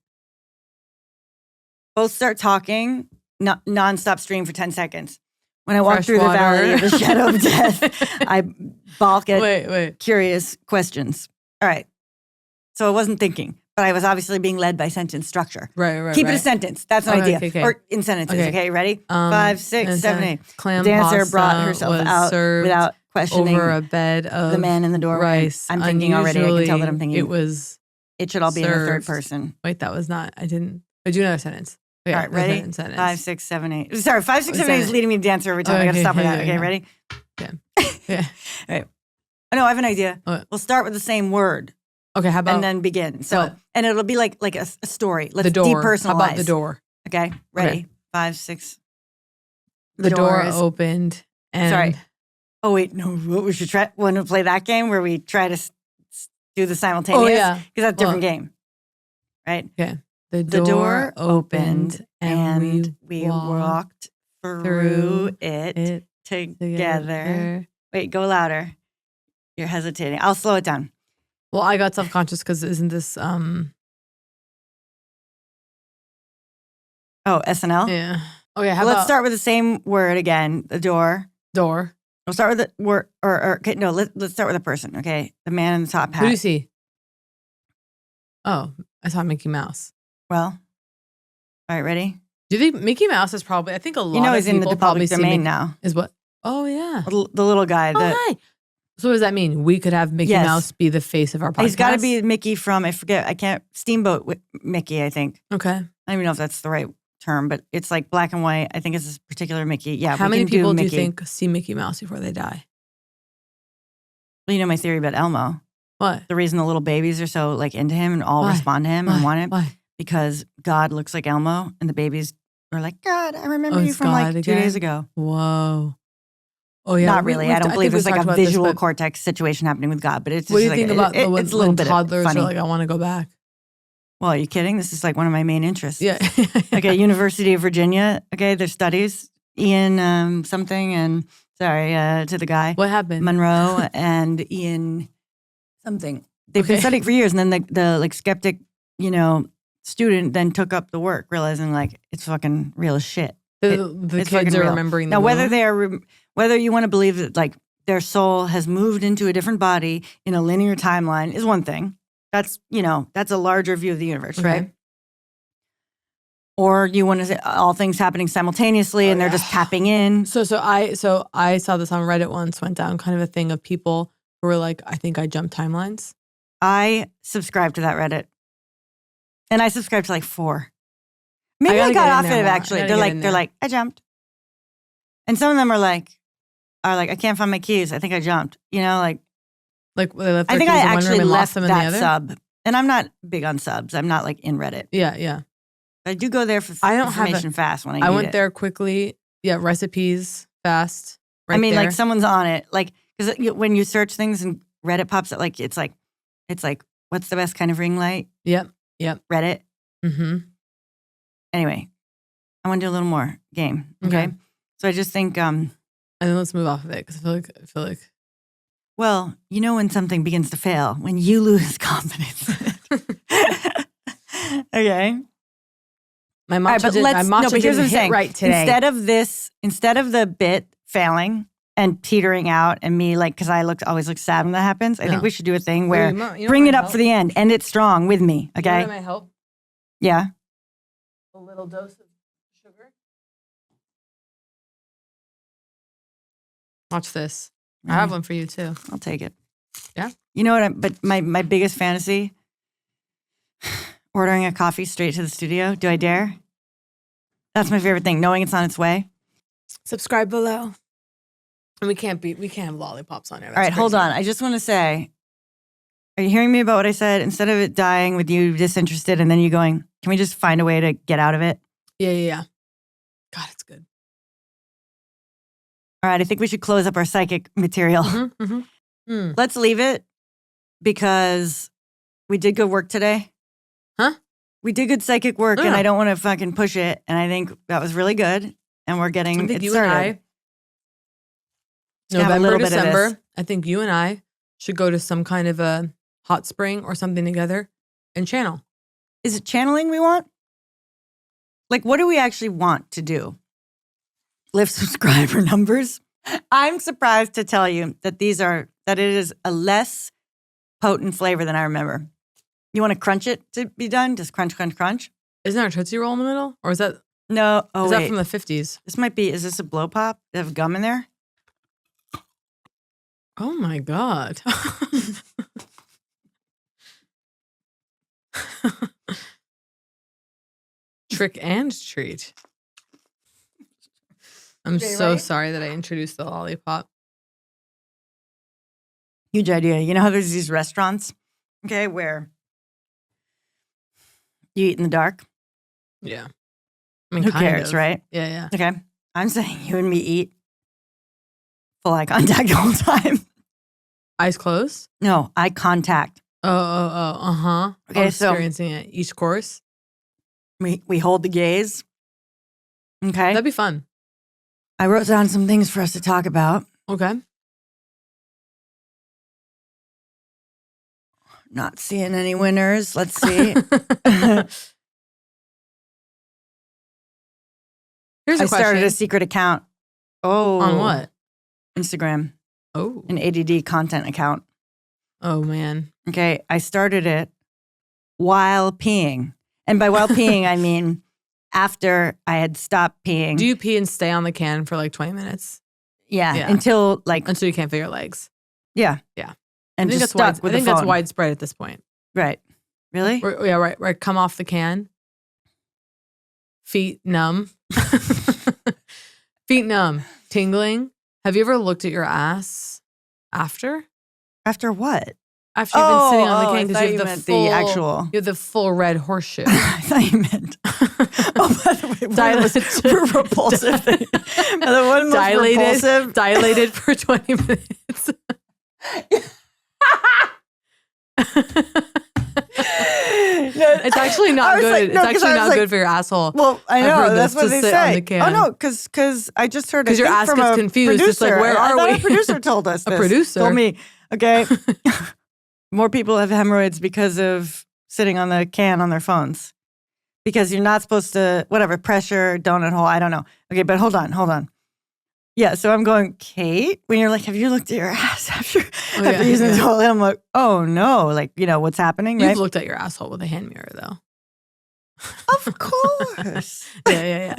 Both start talking, nonstop stream for 10 seconds. When I walk Fresh through water. the valley of the shadow of death, I balk at Wait. curious questions. All right. So I wasn't thinking, but I was obviously being led by sentence structure. Right. Keep it a sentence. That's an idea. Okay. Or in sentences. Okay, ready? 5, 6, 7, 8. Clam The dancer pasta brought herself was out served without questioning over a bed of the man in the doorway. rice. I'm thinking already. I can tell that I'm thinking. It should all be in the third served. person. Wait, that was not. I didn't. Do another sentence. Okay, all right, ready? Sentence. 5, 6, 7, 8. Sorry, 5, 6, 7, 8 is leading me to dancer every time. I got to stop with that. Okay, ready? Yeah. All right. Oh, no, I have an idea. What? We'll start with the same word. Okay, how about and then begin. So, what? And it'll be like a story. Let's the door? depersonalize. How about the door? Okay, ready? Okay. 5, 6. The door is opened. And sorry. Oh wait, no. We should try. Want to play that game where we try to do the simultaneous? Oh yeah, because that's a different game, right? Okay. The door opened, and we walked through it together. Wait, go louder. You're hesitating. I'll slow it down. Well, I got self-conscious because isn't this Oh, SNL? Yeah. Okay, how Well, let's about start with the same word again. The door. door? We'll start with the word, okay, no, let's start with a person, okay? The man in the top hat. Who do you see? Oh, I saw Mickey Mouse. Well, all right, ready? Do you think Mickey Mouse is probably, I think a lot he's of in the people probably public see domain Mickey, now. is what? Oh, yeah. The little guy. Oh, hi. So what does that mean? We could have Mickey Yes. Mouse be the face of our podcast? He's got to be Mickey from, Steamboat Mickey, I think. Okay. I don't even know if that's the right term, but it's like black and white. I think it's this particular Mickey. Yeah. How we many can do people do you Mickey. think see Mickey Mouse before they die? Well, you know my theory about Elmo. What? The reason the little babies are so like into him and all Why? respond to him and want it. Why? Because God looks like Elmo and the babies are like, God, I remember you it's from like God 2 again? days ago. Who? Oh, yeah. Not really. I don't believe there's like a visual but cortex situation happening with God, but it's just what do you like, think about it's a little when bit toddlers funny. are like, I want to go back? Well, are you kidding? This is like one of my main interests. Yeah. Okay, University of Virginia. Okay, their studies. Ian something and to the guy. What happened? Monroe and Ian something. They've been studying for years, and then the like skeptic, student then took up the work, realizing like it's fucking real as shit. The it's kids fucking are real. remembering Now, the whether you want to believe that like their soul has moved into a different body in a linear timeline is one thing. That's that's a larger view of the universe, Okay. right? Or you want to say all things happening simultaneously and they're just tapping in. So I saw this on Reddit once, went down kind of a thing of people who were like, I think I jumped timelines. I subscribe to that Reddit. And I subscribe to like 4. Maybe I gotta got get in off there it more. actually. I gotta get in They're there. like, I jumped. And some of them are like, I can't find my keys. I think I jumped. Like they left I their think keys I in one actually room and left lost them in the that other. sub. And I'm not big on subs. I'm not like in Reddit. Yeah. I do go there for I don't have information fast when I I need went it. there quickly. Yeah, recipes fast. Right I mean, there. like someone's on it. Like, because when you search things and Reddit pops up, like it's like, what's the best kind of ring light? Yep. Reddit. Mm-hmm. Anyway, I want to do a little more game. Okay. So I just think, And then let's move off of it because I feel like. Well, when something begins to fail, when you lose confidence. Okay. My matcha didn't hit right today. Instead of the bit failing and teetering out and me because I always look sad when that happens, I think we should do a thing where bring it up for the end, end it strong with me, okay? You know what might help? Yeah. A little dose of sugar. Watch this. I have one for you too. I'll take it. Yeah. You know what? But my biggest fantasy, ordering a coffee straight to the studio. Do I dare? That's my favorite thing. Knowing it's on its way. Subscribe below. And we can't have lollipops on here. All right, hold on. I just want to say, are you hearing me about what I said? Instead of it dying with you disinterested and then you going, can we just find a way to get out of it? Yeah. God, it's good. All right, I think we should close up our psychic material. Let's leave it because we did good work today. Huh? We did good psychic work and I don't want to fucking push it. And I think that was really good. And we're getting I think it you started. and I, November, December, I think you and I should go to some kind of a hot spring or something together and channel. Is it channeling we want? What do we actually want to do? Lift subscriber numbers? I'm surprised to tell you that it is a less potent flavor than I remember. You want to crunch it to be done? Just crunch, crunch, crunch. Isn't there a Tootsie Roll in the middle? Or is that? No. Oh, is wait. that from the 50s? Is this a blow pop? Does it have gum in there? Oh my God. Trick and treat. I'm so sorry that I introduced the lollipop. Huge idea. You know how there's these restaurants, okay, where you eat in the dark? Yeah. I mean, who cares, right? Yeah. Okay. I'm saying you and me eat full eye contact the whole time. Eyes closed? No, eye contact. Uh-huh. Okay, experiencing it. Each course? We hold the gaze. Okay. That'd be fun. I wrote down some things for us to talk about. Okay. Not seeing any winners. Let's see. Here's a question. I started a secret account. Oh. On what? Instagram. Oh. An ADD content account. Oh, man. Okay. I started it while peeing. And by while peeing, I mean after I had stopped peeing. Do you pee and stay on the can for 20 minutes? Yeah. Until you can't feel your legs. Yeah. Yeah. And I think that's widespread at this point. Right. Really? Right. Come off the can. Feet numb. Feet numb. Tingling. Have you ever looked at your ass after? After what? After you've been sitting on the can because you have the full red horseshoe. I thought you meant. By the way, repulsive thing. Dilated for 20 minutes. It's actually not good. It's actually not good for your asshole. Well, I know that's what they say. Oh no, because I just heard because your ass gets confused. Producer. It's like, where are we? A producer told us. A producer told me. Okay, more people have hemorrhoids because of sitting on the can on their phones. Because you're not supposed to pressure donut hole. I don't know. Okay, but hold on. Yeah, so I'm going, Kate, when you're like, have you looked at your ass after using the toilet? I'm like, oh no, what's happening, right? You've looked at your asshole with a hand mirror, though. Of course. Yeah.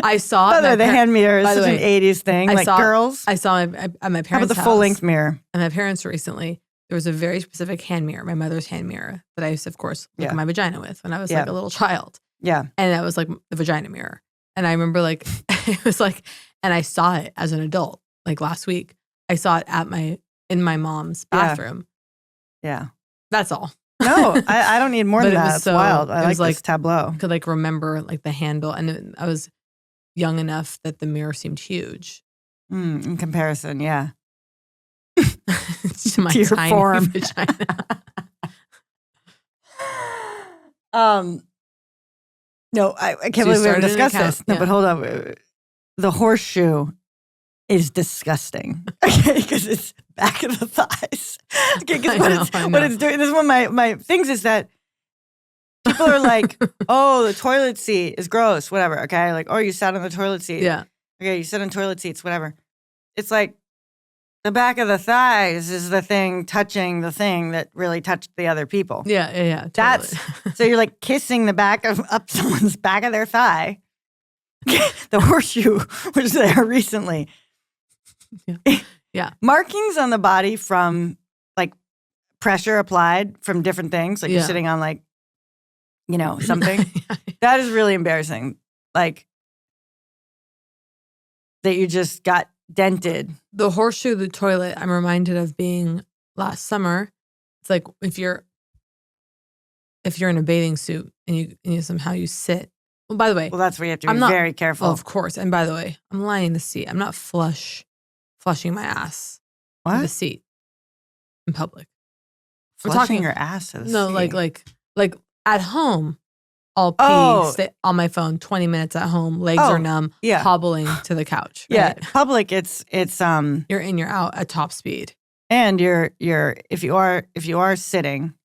I saw by the way, the hand mirror is such an 80s thing. Girls. I saw at my parents' How about the full-length mirror? And my parents recently, there was a very specific hand mirror, my mother's hand mirror, that I used to, of course, look at my vagina with when I was a little child. Yeah. And that was the vagina mirror. And I remember it was and I saw it as an adult, last week. I saw it in my mom's bathroom. Yeah. That's all. No, I don't need more than that. It's wild. I like this tableau. Could remember the handle. And I was young enough that the mirror seemed huge. In comparison, yeah. To my tiny form. vagina. No, I can't believe we haven't discussed this. No, but hold on. The horseshoe is disgusting. Okay, because it's back of the thighs. Okay, because what it's doing. This is one of my things is that People are like, oh, the toilet seat is gross, whatever. Okay. Like, oh, you sat on the toilet seat. Yeah. Okay. You sit on toilet seats, whatever. It's like the back of the thighs is the thing touching the thing that really touched the other people. Yeah. That's so you're like kissing the back of up someone's back of their thigh. The horseshoe was there recently. Yeah. Markings on the body from like pressure applied from different things. Like you're sitting on like, something. That is really embarrassing. Like that you just got dented. The horseshoe, the toilet, I'm reminded of being last summer. It's like if you're in a bathing suit and you somehow you sit. Well, by the way. Well, that's where you have to be very careful. Oh, of course. And by the way, I'm lying in the seat. I'm not flushing my ass in the seat in public. Flushing your ass in the seat? like at home, I'll pee, sit on my phone 20 minutes at home, legs are numb, hobbling to the couch. Right? Yeah, public, it's you're in, you're out at top speed. And you're if you are sitting,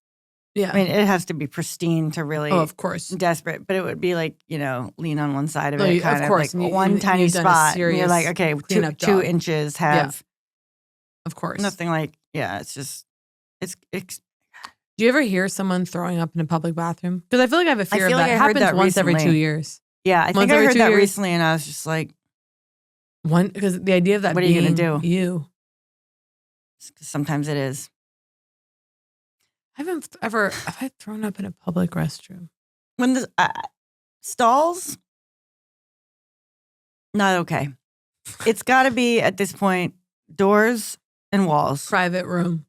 yeah. I mean, it has to be pristine to really of course. Desperate, but it would be like, lean on one side of it, kind of course. like one tiny spot. And you're like, okay, 2 inches have of course. Nothing like, it's just it's do you ever hear someone throwing up in a public bathroom? Because I feel like I have a fear of that. It happens once every 2 years. Yeah, I think I heard that recently, and I was just like, because the idea of that. What are you going to do? You. Sometimes it is. Have I thrown up in a public restroom? When the stalls, not okay. It's got to be at this point doors and walls. Private room.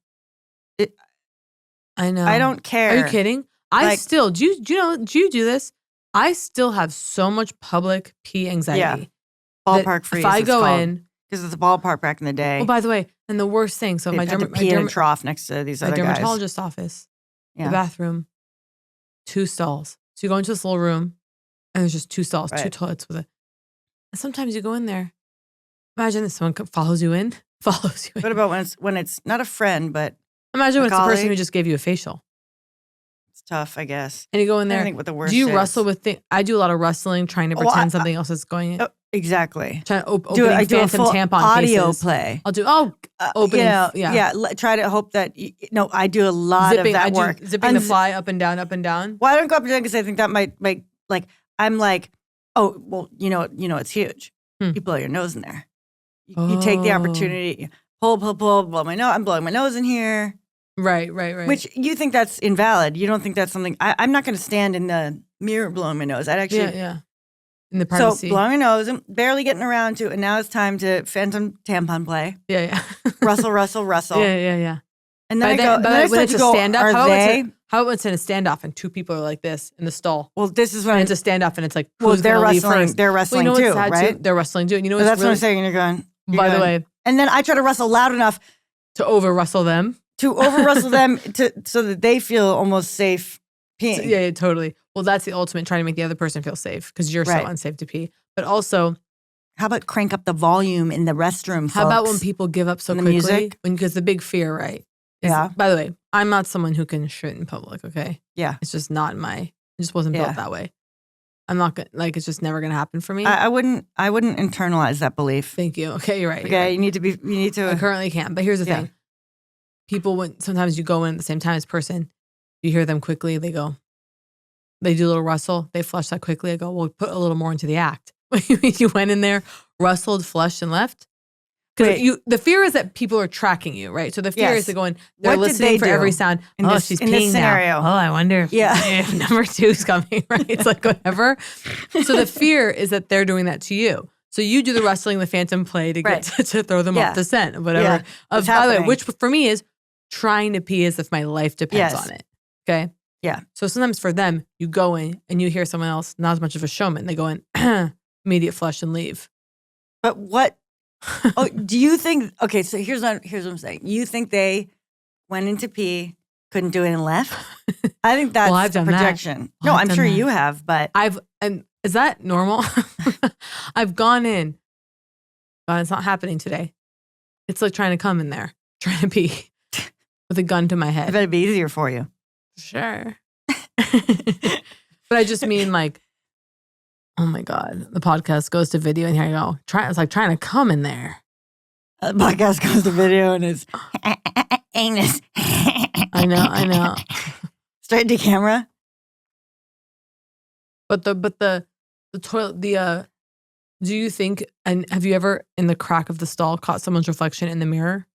I know. I don't care. Are you kidding? Do you do this? I still have so much public pee anxiety. Yeah. Ballpark freeze. If I go in. Because it's a ballpark back in the day. Oh, by the way, and the worst thing. So my pee in a trough next to these other guys. My dermatologist's office, the bathroom, 2 stalls. So you go into this little room and there's just 2 stalls, 2 toilets with it. And sometimes you go in there. Imagine that someone follows you in. What about when it's not a friend, but imagine when it's the person who just gave you a facial. It's tough, I guess. And you go in there. I think what the worst do you rustle with things? I do a lot of rustling, trying to pretend something else is going in. Exactly. Trying to opening I do phantom a full tampon audio cases. play. I'll do opening. Try to hope that I do a lot of that work. Zipping the fly up and down, up and down. Well, I don't go up and down because I think that might I'm like, oh well, it's huge. You blow your nose in there. You take the opportunity. Pull, blow my nose. I'm blowing my nose in here. Right. Which you think that's invalid. You don't think that's something. I'm not going to stand in the mirror blowing my nose. I'd actually. Yeah. In the privacy. So blowing my nose and barely getting around to it. And now it's time to phantom tampon play. Yeah. Rustle. Yeah. And then when it's a standoff, how about it's in a standoff and 2 people are like this in the stall? Well, this is when it's a standoff and it's like, they're wrestling. They're wrestling too, right? They're wrestling too. And you know that's what I'm saying. And you're going. By the way. And then I try to wrestle loud enough to over wrestle them. So that they feel almost safe peeing. Yeah, totally. Well, that's the ultimate, trying to make the other person feel safe because you're so unsafe to pee. But also, how about crank up the volume in the restroom, folks? How about when people give up so quickly? Music? Because the big fear, right? By the way, I'm not someone who can shit in public, okay? Yeah. It's just not it just wasn't built that way. I'm not gonna, it's just never gonna happen for me. I wouldn't internalize that belief. Thank you. Okay, you're right. Okay, you're right. you need to. I currently can't. But here's the thing. People, sometimes you go in at the same time as person, you hear them quickly, they do a little rustle, they flush that quickly. I go, well, put a little more into the act. You went in there, rustled, flushed, and left. Because the fear is that people are tracking you, right? So the fear is they're listening for every sound. She's peeing this scenario. Now. Oh, I wonder if number 2 is coming, right? It's like whatever. So the fear is that they're doing that to you. So you do the rustling, the phantom play to get to throw them off the scent, whatever. By the way, which for me is trying to pee as if my life depends on it. Okay? Yeah. So sometimes for them, you go in and you hear someone else, not as much of a showman. They go in, immediate flush and leave. But what? Do you think? Okay, so here's what I'm saying. You think they went into pee, couldn't do it, and left? I think that's I've done projection. That. I'm sure you have, but and is that normal? I've gone in. God, it's not happening today. It's like trying to come in there, trying to pee with a gun to my head. I bet it'd be easier for you. Sure. But I just mean like, oh my God, the podcast goes to video and here I go. It's like trying to come in there. The podcast goes to video and it's anus. I know. Straight to camera. But the toilet, do you think, and have you ever in the crack of the stall caught someone's reflection in the mirror?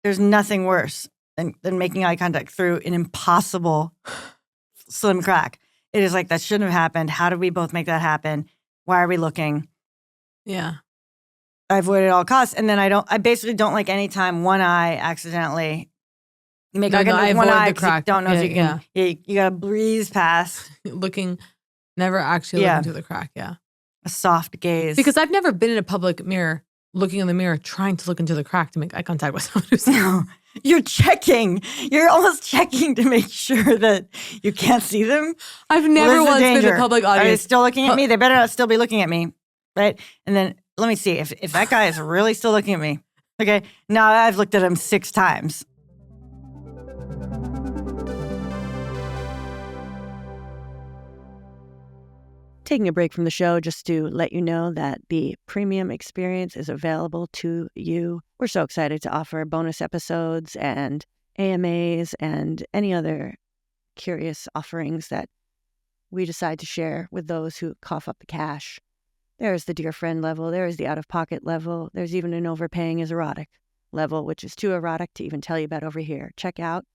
There's nothing worse than making eye contact through an impossible slim crack. It is like, that shouldn't have happened. How did we both make that happen? Why are we looking? Yeah. I avoid it at all costs. And then I basically don't like any time one eye accidentally make I one avoid eye the crack. You don't know if you can. Yeah, you got to breeze past. Never actually looking through the crack. Yeah. A soft gaze. Because I've never been in a public mirror, looking in the mirror, trying to look into the crack to make eye contact with someone who's no. You're checking. You're almost checking to make sure that you can't see them. I've never once been in a public audience. Are they still looking at me? They better not still be looking at me, right? And then let me see if that guy is really still looking at me. Okay, now I've looked at him 6 times. Taking a break from the show just to let you know that the premium experience is available to you. We're so excited to offer bonus episodes and AMAs and any other curious offerings that we decide to share with those who cough up the cash. There's the dear friend level, there is the out-of-pocket level, there's even an overpaying is erotic level, which is too erotic to even tell you about over here. Check out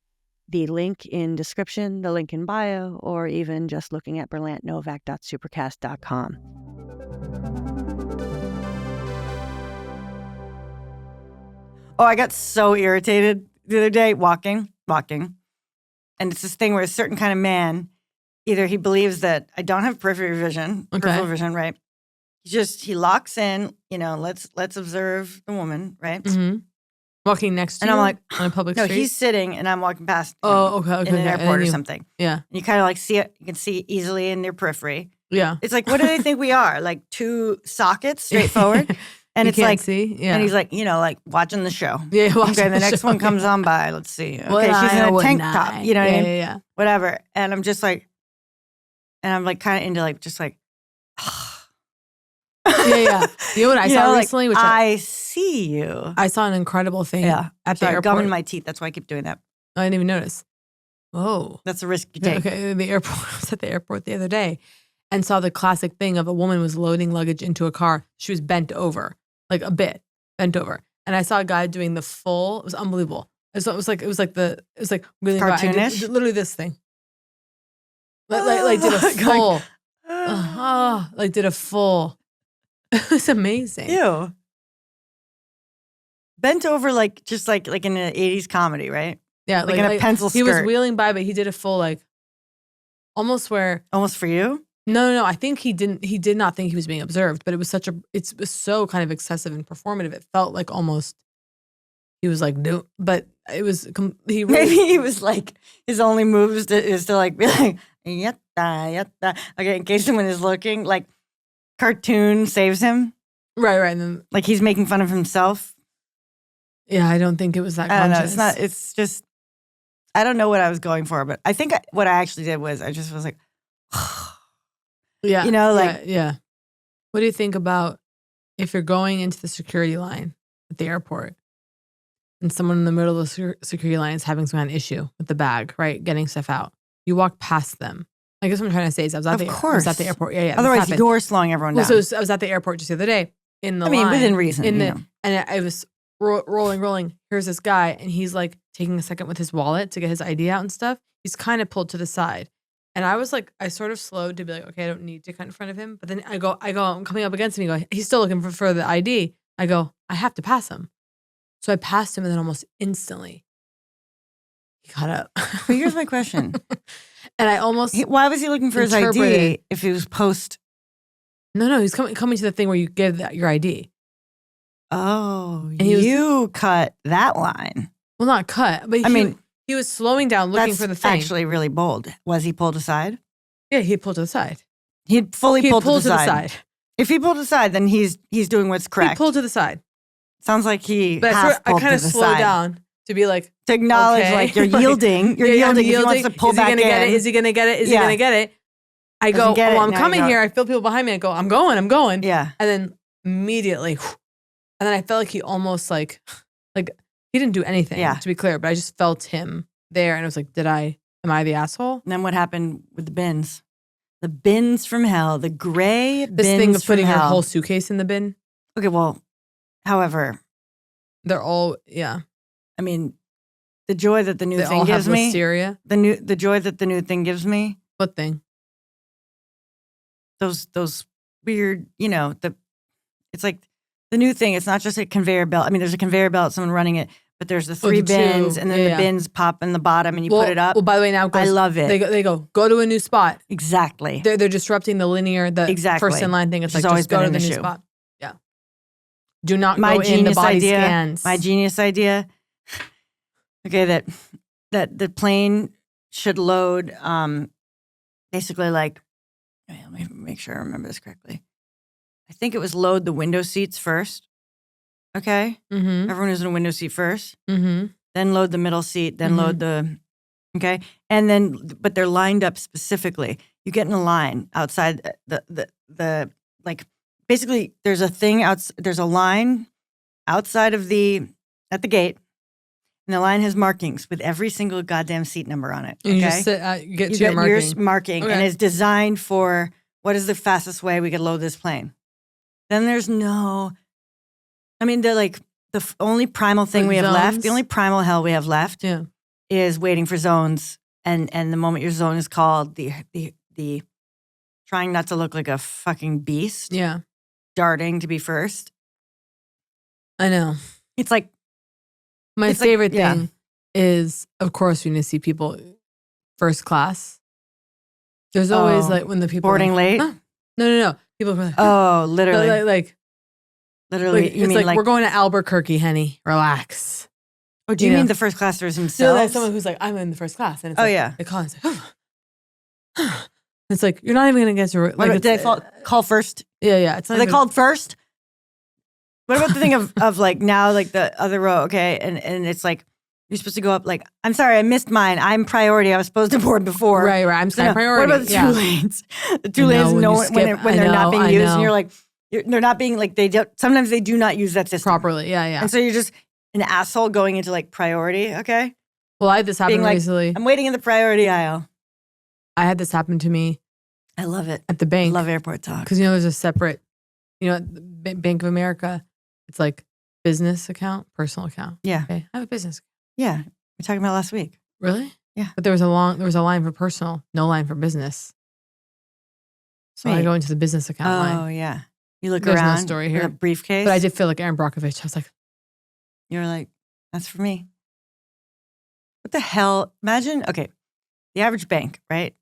the link in description, the link in bio, or even just looking at berlantnovak.supercast.com. Oh, I got so irritated the other day walking. And it's this thing where a certain kind of man, either he believes that I don't have peripheral vision, right? He locks in, let's observe the woman, right? Mm-hmm. Walking next to you? And I'm like, on a public street? No, he's sitting and I'm walking past him okay. in an airport or something. Yeah. And you kind of like see it, you can see easily in their periphery. Yeah. It's like, what do they think we are? Like 2 sockets straight forward? And you it's can't like, see? Yeah. And he's like, like watching the show. Yeah, okay, the next one comes on by. Let's see. Okay, she's in a tank top. You know what I mean? Yeah. Whatever. And I'm just like, kind of into like, just like, yeah. You know what I saw recently? Like, I see you. I saw an incredible thing at the airport. Gum in my teeth. That's why I keep doing that. I didn't even notice. Oh. That's a risk you take. Okay, I was at the airport the other day and saw the classic thing of a woman was loading luggage into a car. She was bent over, like a bit bent over. And I saw a guy doing the full, it was unbelievable. It was like really cartoonish. Literally this thing. Like did a full. Did a full. It was amazing. Ew. Bent over just like in an 80s comedy, right? Yeah, like in a pencil skirt. He was wheeling by, but he did a full almost for you? No. I think he did not think he was being observed, but it was it was so kind of excessive and performative. It felt like almost he was like, no, but it was maybe he was like his only move is to like be like yatta. Okay, in case someone is looking, like cartoon saves him. Right, and then like he's making fun of himself. Yeah, I don't think it was that. I don't know. It's not. It's just. I don't know what I was going for, but I think what I actually did was I just was like, yeah, yeah. What do you think about if you're going into the security line at the airport and someone in the middle of the security line is having some kind of issue with the bag, right, getting stuff out? You walk past them. I guess what I'm trying to say is I was at the airport. Yeah. Otherwise, you're slowing everyone down. So I was at the airport just the other day in the line. within reason. And I was rolling. Here's this guy, and he's like taking a second with his wallet to get his ID out and stuff. He's kind of pulled to the side. And I was like, I sort of slowed to be like, okay, I don't need to cut in front of him. But then I go, I'm coming up against him. He's still looking for the ID. I go, I have to pass him. So I passed him, and then almost instantly, he got up. But here's my question. And I almost why was he looking for his ID if he was post? No, he's coming to the thing where you give your ID. Oh, and you cut that line. Well, not cut, but he was slowing down looking for the thing. That's actually really bold. Was he pulled aside? Yeah, he pulled to the side. He'd pulled to the side. If he pulled aside, then he's doing what's correct. He pulled to the side. Sounds like he. But I kind of slowed down to be like to acknowledge like you're yielding. You're yielding. He wants to pull back in. Is he gonna get it? Is he gonna get it? I go, I'm coming here. I feel people behind me. I go, I'm going. Yeah. And then immediately, and then I felt like he almost like he didn't do anything, to be clear, but I just felt him there. And I was like, am I the asshole? And then what happened with the bins? The bins from hell, the gray bins from hell. This thing of putting your whole suitcase in the bin? Okay, well, however. They're all, yeah. I mean, the joy that the new thing gives me. Listeria. The joy that the new thing gives me. What thing? Those weird, it's like the new thing. It's not just a conveyor belt. I mean, there's a conveyor belt, someone running it, but there's the 3 bins, and then the bins pop in the bottom, and you put it up. Well, by the way, now I love it. They go to a new spot. Exactly. They're disrupting the linear, first in line thing. It's like just go to the new spot. Yeah. Do not go in the body scans. My genius idea. Okay, that the plane should load. Basically, like. Let me make sure I remember this correctly. I think it was load the window seats first. Okay? Mm-hmm. Everyone is in a window seat first. Mm-hmm. Then load the middle seat. Then load the... Okay? And then... But they're lined up specifically. You get in a line outside the like... Basically, there's a thing... There's a line outside of at the gate. And the line has markings with every single goddamn seat number on it. Okay? You just get to your marking. Your marking, okay. And it's designed for what is the fastest way we could load this plane. Then there's no, I mean, they're like the only primal thing we have left, the only primal hell we have left is waiting for zones. And the moment your zone is called, the trying not to look like a fucking beast. Yeah. Darting to be first. I know. It's like, my favorite thing is, of course, when you see people first class. There's always like when the people boarding late. Huh? No. People are like, literally, literally. You mean like we're going to Albuquerque, Henny. Relax. Oh, do you mean the first classers themselves? No, like someone who's like, I'm in the first class, and it's they call and say, it's like you're not even gonna get to. Like, did they call first? Yeah. It's not they called first. What about the thing of like now, like the other row, okay? And it's like, you're supposed to go up like, I'm sorry, I missed mine. I'm priority. I was supposed to board before. Right. I'm sorry, priority. What about the 2 lanes? The 2 lanes, when they're not being used, and you're like, they're not being like, sometimes they do not use that system. Properly, yeah. And so you're just an asshole going into like priority, okay? Well, I had this happen recently. I'm waiting in the priority aisle. I had this happen to me. I love it. At the bank. I love airport talk. Because, there's a separate, at the Bank of America, it's like business account, personal account. Yeah. Okay. I have a business account. Yeah. We talked about last week. Really? Yeah. But there was a line for personal, no line for business. So I go into the business account line. Oh, yeah. You look There's around. No story here. With a briefcase. But I did feel like Aaron Brockovich. I was like. You were like, that's for me. What the hell? Imagine, okay, the average bank, right?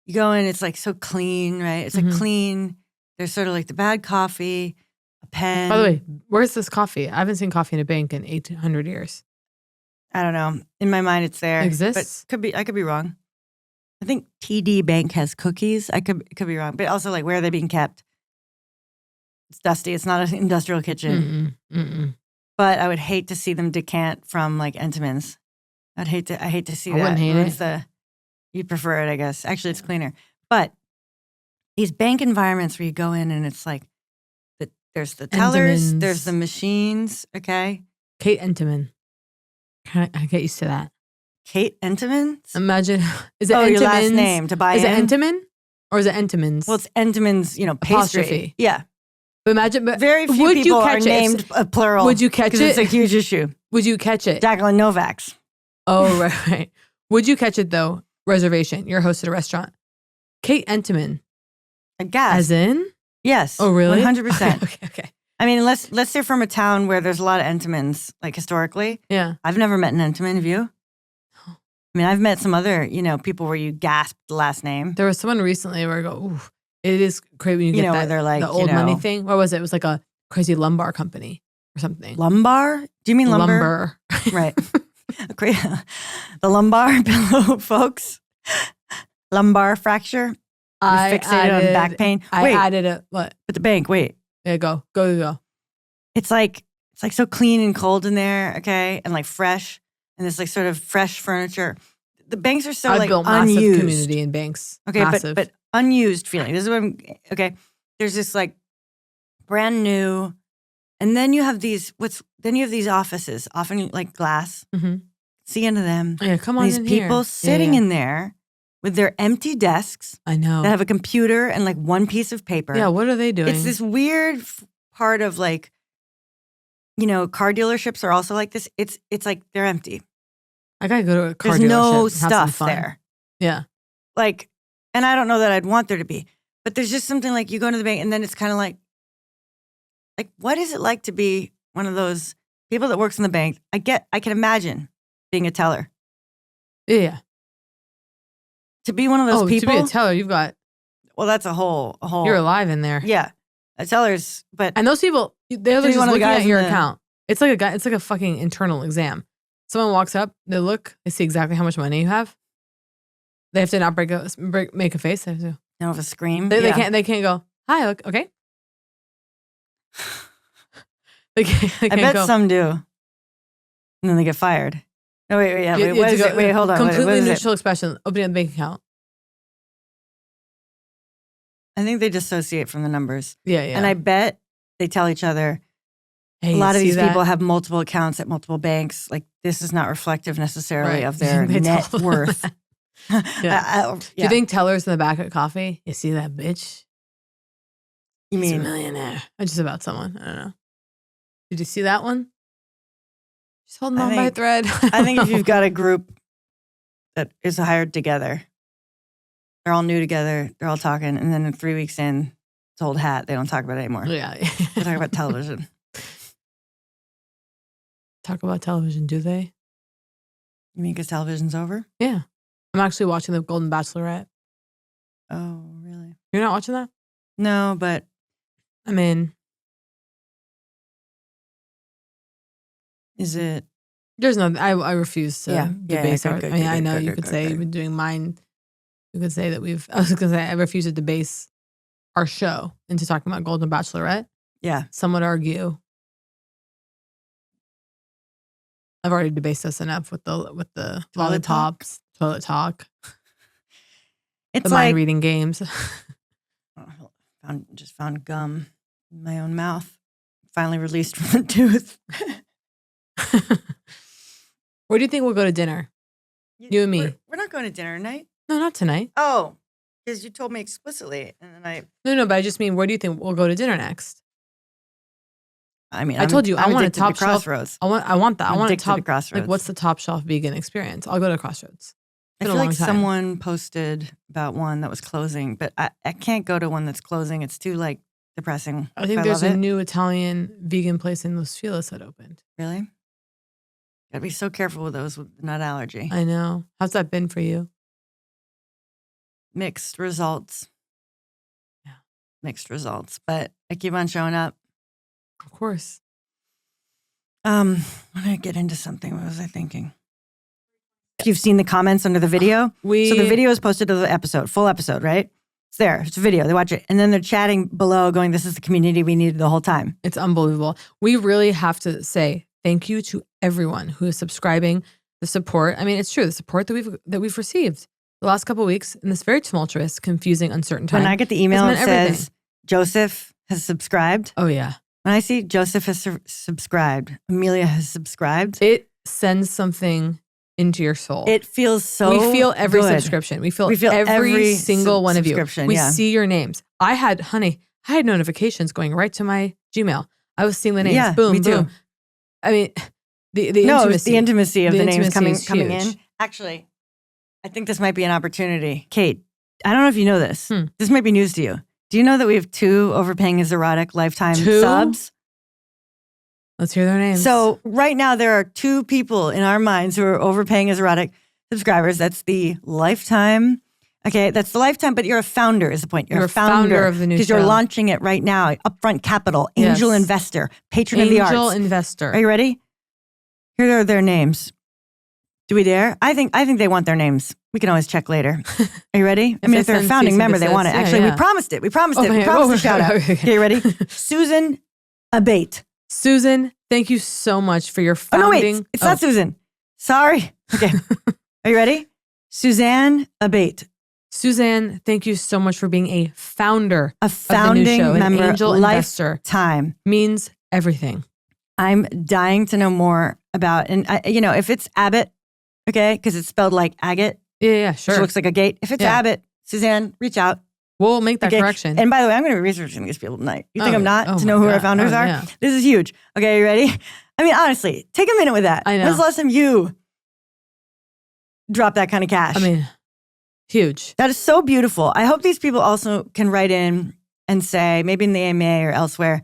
You go in, it's like so clean, right? It's like clean. There's sort of like the bad coffee, a pen. By the way, where's this coffee? I haven't seen coffee in a bank in 800 years. I don't know. In my mind, it's there. It exists? But I could be wrong. I think TD Bank has cookies. It could be wrong. But also, like, where are they being kept? It's dusty. It's not an industrial kitchen. But I would hate to see them decant from like Entenmann's. I hate to see that. I wouldn't hate it. You'd prefer it, I guess. Actually, it's cleaner. But these bank environments where you go in and it's like, there's the tellers, there's the machines, okay? Kate Entenmann. Can I get used to that? Kate Entenmann? Imagine, is it Entenmann's? Your last name to buy Is in? it Entenmann or is it Entenmann's? Well, it's Entenmann's, pastry. Apostrophe. Yeah. But imagine, very few people are named plural. Would you catch it? Because it's a huge issue. Would you catch it? Jacqueline Novak's. Oh, right. Would you catch it though? Reservation. You're a host at a restaurant. Kate Entenmann. I guess. As in? Yes. Oh, really? 100%. Okay. I mean, let's say from a town where there's a lot of Entenmanns, like historically. Yeah. I've never met an Entenmann, have you? I mean, I've met some other, people where you gasp the last name. There was someone recently where I go, ooh, it is crazy when you get that, they're like, the old money thing. What was it? It was like a crazy lumbar company or something. Lumbar? Do you mean lumber? Right. The lumbar pillow, folks. Lumbar fracture. Fixated on back pain. I added a what? At the bank. Wait. Yeah, go. It's like so clean and cold in there, okay, and like fresh. and this like sort of fresh furniture. The banks are so I've like built unused. massive community in banks. Okay, massive. but unused feeling. This is what I'm, okay. There's this like brand new, and then you have these offices, often like glass. Mm-hmm. See into them. Yeah, come on these in people here. sitting in there with their empty desks. I know. That have a computer and like one piece of paper. Yeah, what are they doing? It's this weird part of like, car dealerships are also like this. It's like they're empty. I gotta go to a car dealership. There's no and have some stuff fun. there. Yeah. Like, and I don't know that I'd want there to be, but there's just something like you go into the bank and then it's kind of like, what is it like to be one of those people that works in the bank? I can imagine being a teller. Yeah. To be one of those people. To be a teller, you've got. Well, that's a whole. You're alive in there. Yeah. A teller's, but. And those people, they're just one of the looking guys at your in the- account. It's like a fucking internal exam. Someone walks up, they look, they see exactly how much money you have. They have to not make a face. They have to. They have a scream. They can't go, hi, look, okay. they can't I bet go, some do. And then they get fired. No, wait, what is it? Wait, hold on. Completely what is neutral it? expression, opening a bank account. I think they dissociate from the numbers. Yeah. And I bet they tell each other, Hey, a lot of see these that? people have multiple accounts at multiple banks. Like, this is not reflective necessarily Right. of their They net tell them worth. that. Do you think tellers in the back at coffee, you see that bitch? You He's a mean millionaire. Just about someone. I don't know. Did you see that one? She's holding on by a thread. I think if you've got a group that is hired together, they're all new together, they're all talking, and then 3 weeks in, it's old hat. They don't talk about it anymore. Yeah. They talk about television. Talk about television, do they? You mean because television's over? Yeah. I'm actually watching The Golden Bachelorette. Oh, really? You're not watching that? No, but I mean, is it? there's no, I refuse to debase good, art. good, I mean, good, I know good, you good, could good, say good. you've been doing mine. You could say that I was going to say, I refuse to debase our show into talking about Golden Bachelorette. Yeah. Some would argue. I've already debased us enough with the lollipops, toilet talk, It's the like mind reading games. just found gum in my own mouth. Finally released from the tooth. Where do you think we'll go to dinner? You and me. We're not going to dinner tonight. No, not tonight. Oh, because you told me explicitly, and then No, but I just mean, where do you think we'll go to dinner next? I mean, I told you, I want a addicted to top shelf. Crossroads. I want that. I want a addicted to top Crossroads. Like, what's the top shelf vegan experience? I'll go to Crossroads. I feel like someone posted about one that was closing, but I can't go to one that's closing. It's too like depressing. I think there's a new Italian vegan place in Los Feliz that opened. Really? Gotta be so careful with those with nut allergy. I know. How's that been for you? Mixed results. Yeah. Mixed results. But I keep on showing up. Of course. I want to get into something. What was I thinking? You've seen the comments under the video? So the video is posted to the episode, full episode, right? It's there. It's a video. They watch it. And then they're chatting below going, this is the community we needed the whole time. It's unbelievable. We really have to say thank you to everyone who is subscribing, the support. I mean, it's true. The support that we've received the last couple of weeks in this very tumultuous, confusing, uncertain time. When I get the email that says Joseph has subscribed. Oh, yeah. When I see Joseph has subscribed, Amelia has subscribed. It sends something into your soul. It feels so We feel every good. subscription. We feel every single one of you. We see your names. I had notifications going right to my Gmail. I was seeing the names. Yeah, boom, me too. boom. I mean, the intimacy. The intimacy of the names coming huge. in. Actually, I think this might be an opportunity. Kate, I don't know if you know this. This might be news to you. Do you know that we have 2 Overpaying is Erotic lifetime subs? Let's hear their names. So right now there are 2 people in our minds who are Overpaying is Erotic subscribers. That's the lifetime. Okay, that's the lifetime, but you're a founder is the point. You're a founder of the new show. because you're launching it right now. Upfront capital, angel investor, patron of the arts. Angel investor. Are you ready? Here are their names. Do we dare? I think they want their names. We can always check later. Are you ready? I mean, if they're a founding member, they want it. Actually, we promised it. We promised it. We promised a shout out. Okay, you ready? Susan Abate. Susan, thank you so much for your founding. Oh, no, wait. It's not Susan. Sorry. Okay. Are you ready? Suzanne Abate. Suzanne, thank you so much for being a founder A founding of the new show. member, An angel investor. Lifetime. Means everything. I'm dying to know more about, and if it's Abbott, okay, because it's spelled like agate. Yeah, sure. Which looks like a gate. If it's Abbott, Suzanne, reach out. We'll make that correction. And by the way, I'm going to be researching these people tonight. You think I'm not to know who our founders are? Yeah. This is huge. Okay, you ready? I mean, honestly, take a minute with that. I know. When's the last time you dropped that kind of cash? I mean, huge. That is so beautiful. I hope these people also can write in and say, maybe in the AMA or elsewhere,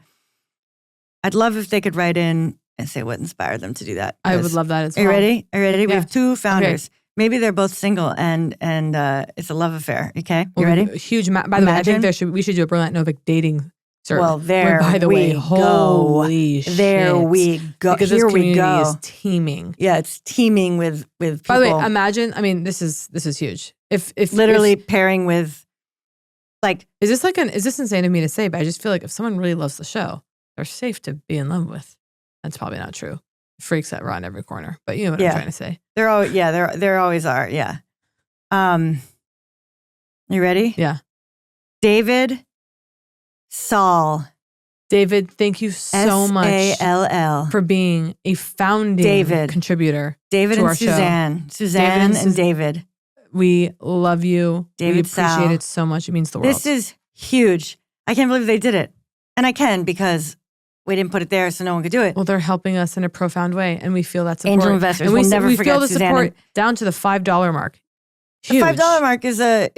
I'd love if they could write in and say what inspired them to do that. I would love that as well. Are you ready? Are you ready? Yeah. We have 2 founders. Okay. Maybe they're both single and it's a love affair. Okay, you ready? Huge. By the way, I think we should do a Berlant Novak dating survey. Well, by the way, holy shit. There we go. Because Here this community we go. is teeming. Yeah, it's teeming with people. By the way, imagine. I mean, this is huge. If literally pairing with, like, is this insane of me to say? But I just feel like if someone really loves the show, they're safe to be in love with. That's probably not true. Freaks that run every corner, but you know what I'm trying to say. There always are. Yeah. You ready? Yeah. David Saul. David, thank you so much S-A-L-L. for being a founding contributor. David to and our Suzanne. show. Suzanne and David. We love you. David we appreciate Sal. it so much. It means the world. This is huge. I can't believe they did it. And I can because we didn't put it there so no one could do it. Well, they're helping us in a profound way, and we feel that support. Angel investors and will never we forget feel the Suzanne support down to the $5 mark. Huge. The $5 mark is a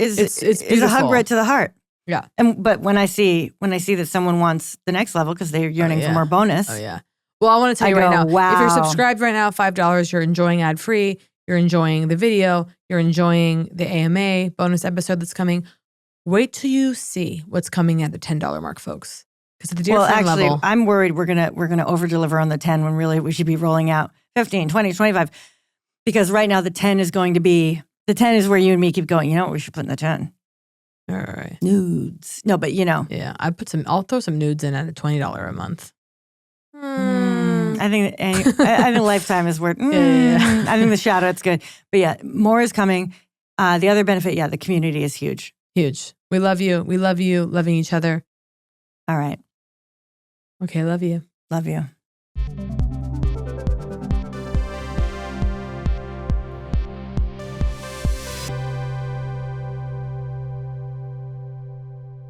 hug right to the heart. Yeah. But when I see that someone wants the next level because they're yearning for more bonus. Oh yeah. Well, I want to tell you right now. Wow. If you're subscribed right now, $5, you're enjoying ad free. You're enjoying the video. You're enjoying the AMA bonus episode that's coming. Wait till you see what's coming at the $10 mark, folks. Because at the dear friend level, I'm worried we're gonna over deliver on the 10 when really we should be rolling out 15, 20, 25. Because right now the 10 is where you and me keep going. You know what we should put in the 10? All right. Nudes. No, but Yeah, I'll throw some nudes in at a $20 a month. I think Lifetime is worth. I think the shout out's good. But yeah, more is coming. The other benefit, the community is huge. Huge. We love you. We love you. Loving each other. All right. Okay, love you. Love you.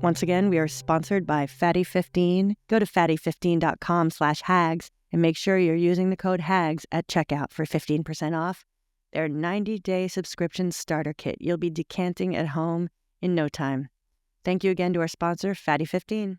Once again, we are sponsored by Fatty15. Go to fatty15.com/hags and make sure you're using the code HAGS at checkout for 15% off their 90-day subscription starter kit. You'll be decanting at home in no time. Thank you again to our sponsor, Fatty15.